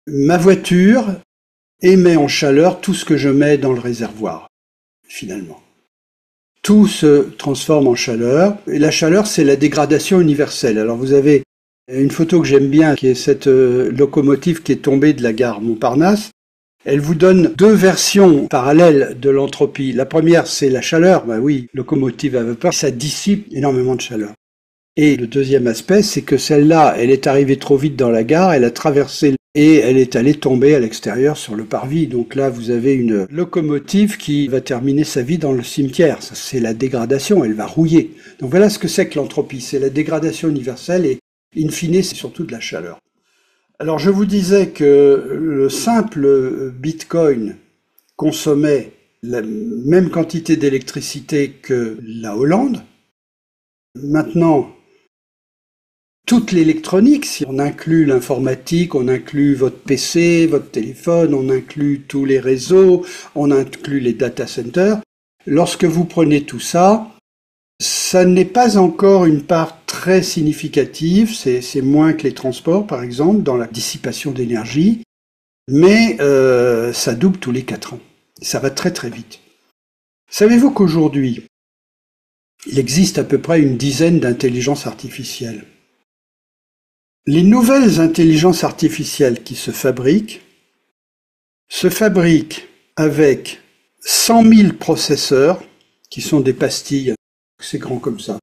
Ma voiture émet en chaleur tout ce que je mets dans le réservoir, finalement. Tout se transforme en chaleur, et la chaleur, c'est la dégradation universelle. Alors vous avez une photo que j'aime bien, qui est cette locomotive qui est tombée de la gare Montparnasse. Elle vous donne 2 versions parallèles de l'entropie. La première, c'est la chaleur. Ben oui, locomotive à vapeur, ça dissipe énormément de chaleur. Et le deuxième aspect, c'est que celle-là, elle est arrivée trop vite dans la gare, elle a traversé et elle est allée tomber à l'extérieur sur le parvis. Donc là, vous avez une locomotive qui va terminer sa vie dans le cimetière. Ça, c'est la dégradation, elle va rouiller. Donc voilà ce que c'est que l'entropie. C'est la dégradation universelle et, in fine, c'est surtout de la chaleur. Alors je vous disais que le simple Bitcoin consommait la même quantité d'électricité que la Hollande. Maintenant, toute l'électronique, si on inclut l'informatique, on inclut votre PC, votre téléphone, on inclut tous les réseaux, on inclut les data centers, lorsque vous prenez tout ça, ça n'est pas encore une part très significative, c'est moins que les transports par exemple, dans la dissipation d'énergie, mais ça double tous les 4 ans. Ça va très très vite. Savez-vous qu'aujourd'hui, il existe à peu près une dizaine d'intelligences artificielles. Les nouvelles intelligences artificielles qui se fabriquent avec 100 000 processeurs, qui sont des pastilles, c'est grand comme ça,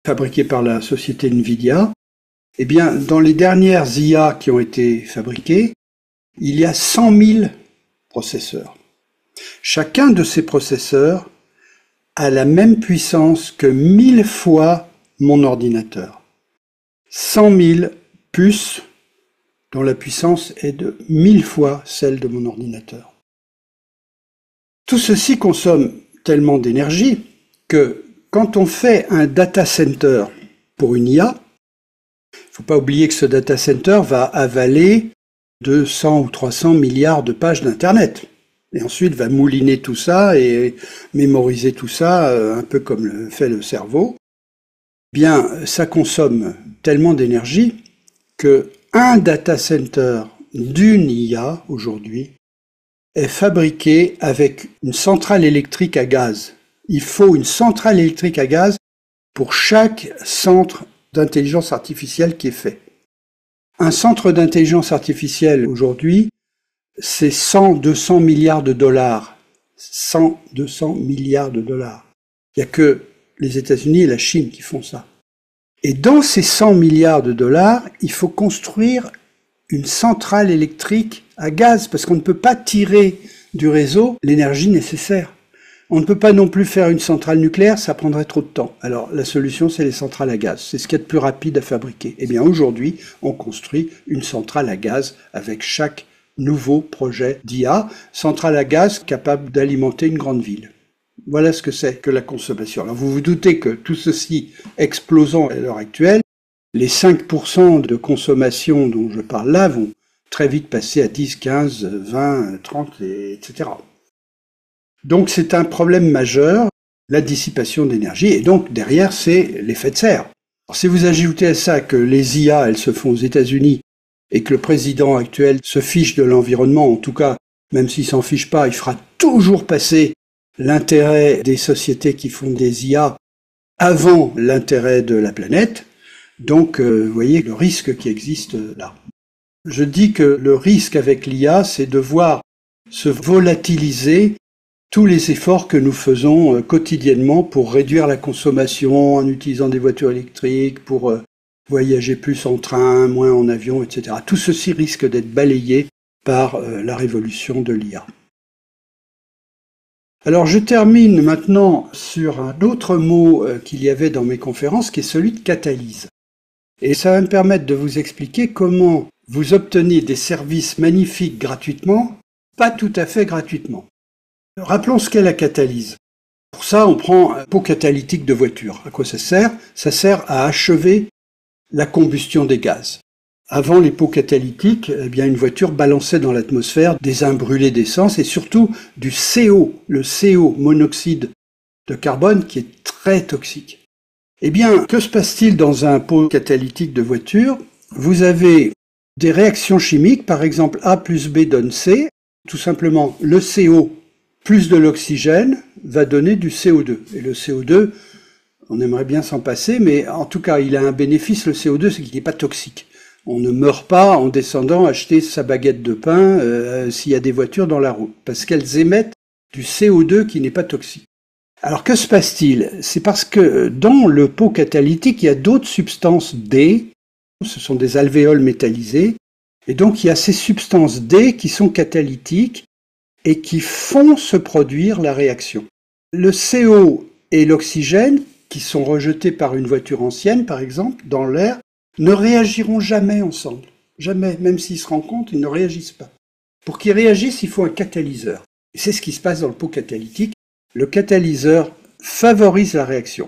fabriquées par la société Nvidia. Eh bien, dans les dernières IA qui ont été fabriquées, il y a 100 000 processeurs. Chacun de ces processeurs a la même puissance que 1000 fois mon ordinateur. 100 000 puces dont la puissance est de 1000 fois celle de mon ordinateur. Tout ceci consomme tellement d'énergie que quand on fait un data center pour une IA, il ne faut pas oublier que ce data center va avaler 200 ou 300 milliards de pages d'Internet. Et ensuite va mouliner tout ça et mémoriser tout ça, un peu comme le fait le cerveau. Bien, ça consomme tellement d'énergie que un data center d'une IA aujourd'hui est fabriqué avec une centrale électrique à gaz. Il faut une centrale électrique à gaz pour chaque centre d'intelligence artificielle qui est fait. Un centre d'intelligence artificielle aujourd'hui, c'est 100-200 milliards de dollars. 100-200 milliards de dollars. Il n'y a que les États-Unis et la Chine qui font ça. Et dans ces 100 milliards de dollars, il faut construire une centrale électrique à gaz, parce qu'on ne peut pas tirer du réseau l'énergie nécessaire. On ne peut pas non plus faire une centrale nucléaire, ça prendrait trop de temps. Alors la solution, c'est les centrales à gaz. C'est ce qu'il y a de plus rapide à fabriquer. Eh bien aujourd'hui, on construit une centrale à gaz avec chaque nouveau projet d'IA, centrale à gaz capable d'alimenter une grande ville. Voilà ce que c'est que la consommation. Alors vous vous doutez que tout ceci explosant à l'heure actuelle, les 5% de consommation dont je parle là vont très vite passer à 10, 15, 20, 30, etc. Donc c'est un problème majeur, la dissipation d'énergie, et donc derrière c'est l'effet de serre. Alors, si vous ajoutez à ça que les IA, elles se font aux États-Unis, et que le président actuel se fiche de l'environnement, en tout cas, même s'il s'en fiche pas, il fera toujours passer l'intérêt des sociétés qui font des IA avant l'intérêt de la planète. Donc, vous voyez le risque qui existe là. Je dis que le risque avec l'IA, c'est de voir se volatiliser tous les efforts que nous faisons quotidiennement pour réduire la consommation en utilisant des voitures électriques, pour voyager plus en train, moins en avion, etc. Tout ceci risque d'être balayé par la révolution de l'IA. Alors je termine maintenant sur un autre mot qu'il y avait dans mes conférences, qui est celui de catalyse. Et ça va me permettre de vous expliquer comment vous obtenez des services magnifiques gratuitement, pas tout à fait gratuitement. Rappelons ce qu'est la catalyse. Pour ça, on prend un pot catalytique de voiture. À quoi ça sert? Ça sert à achever la combustion des gaz. Avant les pots catalytiques, eh bien, une voiture balançait dans l'atmosphère des imbrûlés d'essence et surtout du CO, le CO, monoxyde de carbone, qui est très toxique. Eh bien, que se passe-t-il dans un pot catalytique de voiture? Vous avez des réactions chimiques, par exemple A plus B donne C. Tout simplement, le CO plus de l'oxygène va donner du CO2. Et le CO2, on aimerait bien s'en passer, mais en tout cas, il a un bénéfice, le CO2, c'est qu'il n'est pas toxique. On ne meurt pas en descendant acheter sa baguette de pain s'il y a des voitures dans la route, parce qu'elles émettent du CO2 qui n'est pas toxique. Alors que se passe-t-il? C'est parce que dans le pot catalytique, il y a d'autres substances D, ce sont des alvéoles métallisés, et donc il y a ces substances D qui sont catalytiques et qui font se produire la réaction. Le CO et l'oxygène, qui sont rejetés par une voiture ancienne, par exemple, dans l'air, ne réagiront jamais ensemble. Jamais. Même s'ils se rencontrent, ils ne réagissent pas. Pour qu'ils réagissent, il faut un catalyseur. Et c'est ce qui se passe dans le pot catalytique. Le catalyseur favorise la réaction.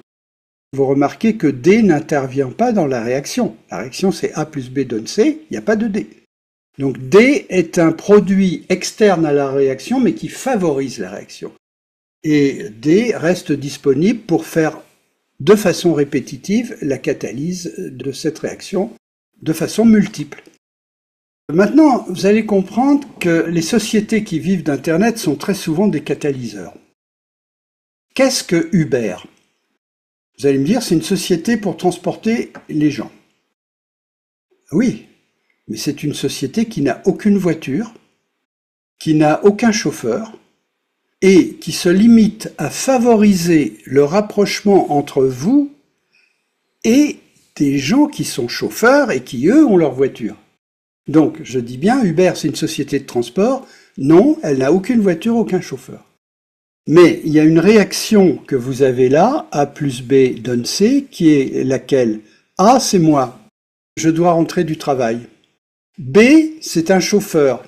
Vous remarquez que D n'intervient pas dans la réaction. La réaction, c'est A plus B donne C, il n'y a pas de D. Donc D est un produit externe à la réaction, mais qui favorise la réaction. Et D reste disponible pour faire de façon répétitive la catalyse de cette réaction, de façon multiple. Maintenant, vous allez comprendre que les sociétés qui vivent d'Internet sont très souvent des catalyseurs. Qu'est-ce que Uber? Vous allez me dire, c'est une société pour transporter les gens. Oui, mais c'est une société qui n'a aucune voiture, qui n'a aucun chauffeur, et qui se limite à favoriser le rapprochement entre vous et des gens qui sont chauffeurs et qui, eux, ont leur voiture. Donc, je dis bien, Uber, c'est une société de transport. Non, elle n'a aucune voiture, aucun chauffeur. Mais il y a une réaction que vous avez là, A plus B donne C, qui est laquelle? A, c'est moi. Je dois rentrer du travail. B, c'est un chauffeur.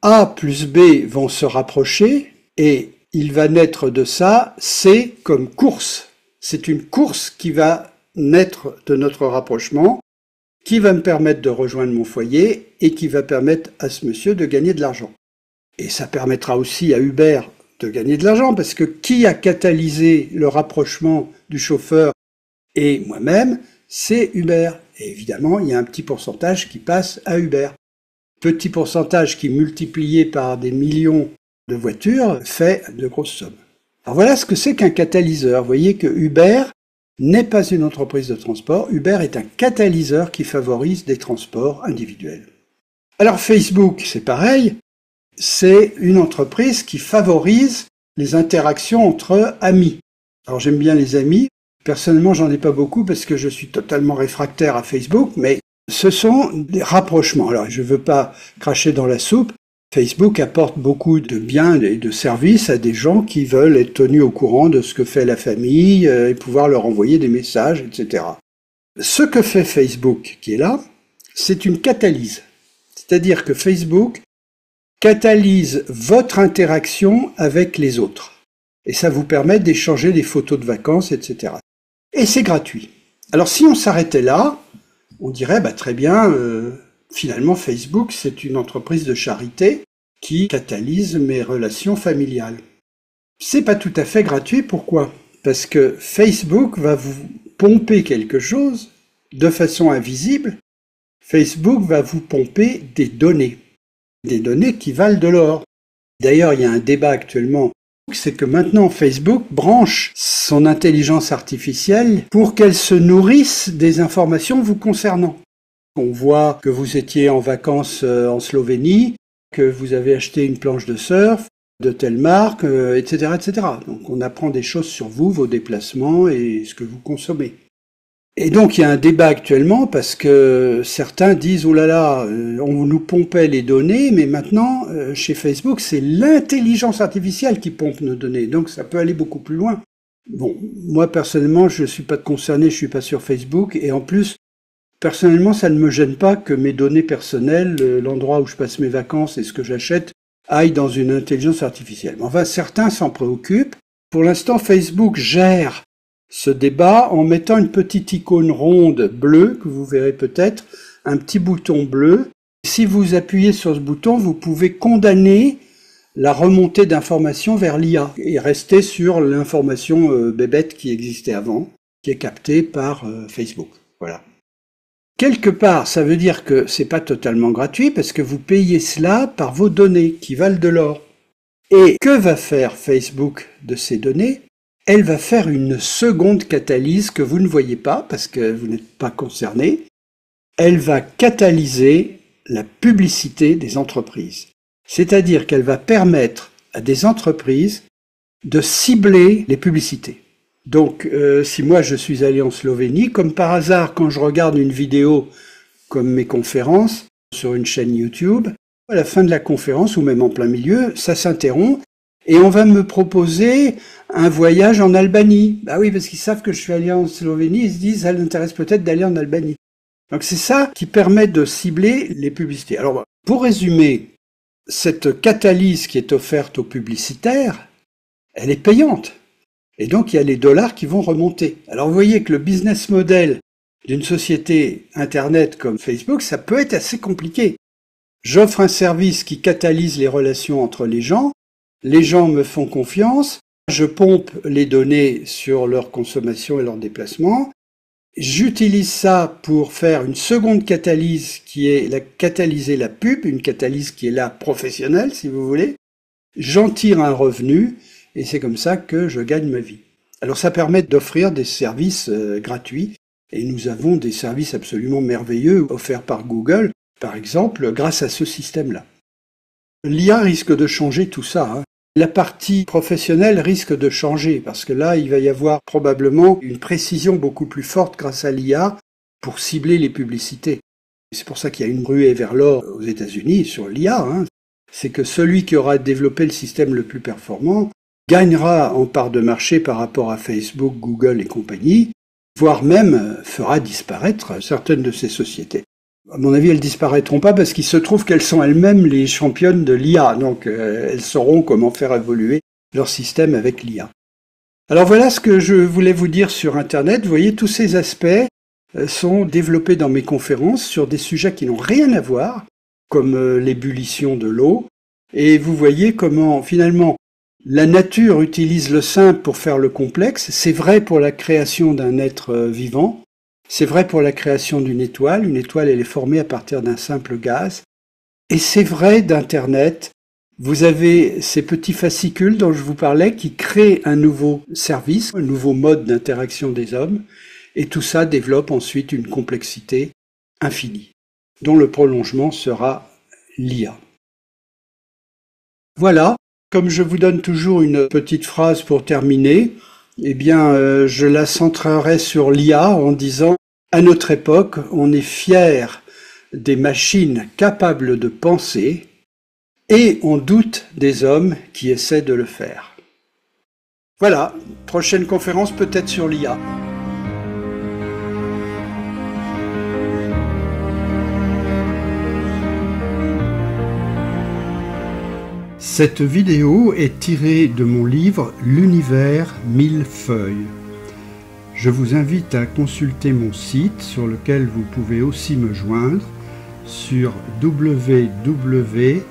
A plus B vont se rapprocher et il va naître de ça C comme course. C'est une course qui va naître de notre rapprochement. qui va me permettre de rejoindre mon foyer et qui va permettre à ce monsieur de gagner de l'argent. Et ça permettra aussi à Uber de gagner de l'argent, parce que qui a catalysé le rapprochement du chauffeur et moi-même, c'est Uber. Et évidemment, il y a un petit pourcentage qui passe à Uber. Petit pourcentage qui, multiplié par des millions de voitures, fait de grosses sommes. Alors voilà ce que c'est qu'un catalyseur. Vous voyez que Uber n'est pas une entreprise de transport. Uber est un catalyseur qui favorise des transports individuels. Alors Facebook, c'est pareil. C'est une entreprise qui favorise les interactions entre amis. Alors j'aime bien les amis. Personnellement, j'en ai pas beaucoup parce que je suis totalement réfractaire à Facebook, mais ce sont des rapprochements. Alors je veux pas cracher dans la soupe. Facebook apporte beaucoup de biens et de services à des gens qui veulent être tenus au courant de ce que fait la famille et pouvoir leur envoyer des messages, etc. Ce que fait Facebook, qui est là, c'est une catalyse. C'est-à-dire que Facebook catalyse votre interaction avec les autres. Et ça vous permet d'échanger des photos de vacances, etc. Et c'est gratuit. Alors si on s'arrêtait là, on dirait très bien, finalement Facebook c'est une entreprise de charité qui catalyse mes relations familiales. C'est pas tout à fait gratuit, pourquoi? Parce que Facebook va vous pomper quelque chose de façon invisible. Facebook va vous pomper des données qui valent de l'or. D'ailleurs, il y a un débat actuellement, c'est que maintenant Facebook branche son intelligence artificielle pour qu'elle se nourrisse des informations vous concernant. On voit que vous étiez en vacances en Slovénie, que vous avez acheté une planche de surf de telle marque, etc., etc. Donc on apprend des choses sur vous, vos déplacements et ce que vous consommez. Et donc il y a un débat actuellement parce que certains disent « Oh là là, on nous pompait les données, mais maintenant, chez Facebook, c'est l'intelligence artificielle qui pompe nos données, donc ça peut aller beaucoup plus loin. » Bon, moi personnellement, je ne suis pas concerné, je ne suis pas sur Facebook, et en plus, personnellement, ça ne me gêne pas que mes données personnelles, l'endroit où je passe mes vacances et ce que j'achète, aillent dans une intelligence artificielle. Enfin, certains s'en préoccupent. Pour l'instant, Facebook gère ce débat en mettant une petite icône ronde bleue, que vous verrez peut-être, un petit bouton bleu. Si vous appuyez sur ce bouton, vous pouvez condamner la remontée d'informations vers l'IA et rester sur l'information bébête qui existait avant, qui est captée par Facebook. Voilà. Quelque part, ça veut dire que c'est pas totalement gratuit parce que vous payez cela par vos données qui valent de l'or. Et que va faire Facebook de ces données ? Elle va faire une seconde catalyse que vous ne voyez pas parce que vous n'êtes pas concerné. Elle va catalyser la publicité des entreprises. C'est-à-dire qu'elle va permettre à des entreprises de cibler les publicités. Donc, si moi je suis allé en Slovénie, comme par hasard, quand je regarde une vidéo comme mes conférences sur une chaîne YouTube, à la fin de la conférence ou même en plein milieu, ça s'interrompt et on va me proposer un voyage en Albanie. Bah oui, parce qu'ils savent que je suis allé en Slovénie, ils se disent ça l'intéresse peut-être d'aller en Albanie. Donc c'est ça qui permet de cibler les publicités. Alors, pour résumer, cette catalyse qui est offerte aux publicitaires, elle est payante. Et donc, il y a les dollars qui vont remonter. Alors, vous voyez que le business model d'une société Internet comme Facebook, ça peut être assez compliqué. J'offre un service qui catalyse les relations entre les gens me font confiance, je pompe les données sur leur consommation et leur déplacement, j'utilise ça pour faire une seconde catalyse qui est catalyser la pub, une catalyse qui est là professionnelle, si vous voulez, j'en tire un revenu, et c'est comme ça que je gagne ma vie. Alors ça permet d'offrir des services gratuits, et nous avons des services absolument merveilleux offerts par Google, par exemple, grâce à ce système-là. L'IA risque de changer tout ça. Hein. La partie professionnelle risque de changer, parce que là, il va y avoir probablement une précision beaucoup plus forte grâce à l'IA pour cibler les publicités. C'est pour ça qu'il y a une ruée vers l'or aux États-Unis sur l'IA. Hein. C'est que celui qui aura développé le système le plus performant gagnera en part de marché par rapport à Facebook, Google et compagnie, voire même fera disparaître certaines de ces sociétés. À mon avis, elles disparaîtront pas parce qu'il se trouve qu'elles sont elles-mêmes les championnes de l'IA, donc elles sauront comment faire évoluer leur système avec l'IA. Alors voilà ce que je voulais vous dire sur Internet. Vous voyez tous ces aspects sont développés dans mes conférences sur des sujets qui n'ont rien à voir, comme l'ébullition de l'eau. Et vous voyez comment, finalement, la nature utilise le simple pour faire le complexe. C'est vrai pour la création d'un être vivant. C'est vrai pour la création d'une étoile. Une étoile, elle est formée à partir d'un simple gaz. Et c'est vrai d'Internet. Vous avez ces petits fascicules dont je vous parlais qui créent un nouveau service, un nouveau mode d'interaction des hommes. Et tout ça développe ensuite une complexité infinie, dont le prolongement sera l'IA. Voilà, comme je vous donne toujours une petite phrase pour terminer, eh bien, je la centrerai sur l'IA en disant « À notre époque, on est fier des machines capables de penser et on doute des hommes qui essaient de le faire. » Voilà, prochaine conférence peut-être sur l'IA. Cette vidéo est tirée de mon livre « L'univers 1000 feuilles ». Je vous invite à consulter mon site sur lequel vous pouvez aussi me joindre sur www.mgm-ec.fr.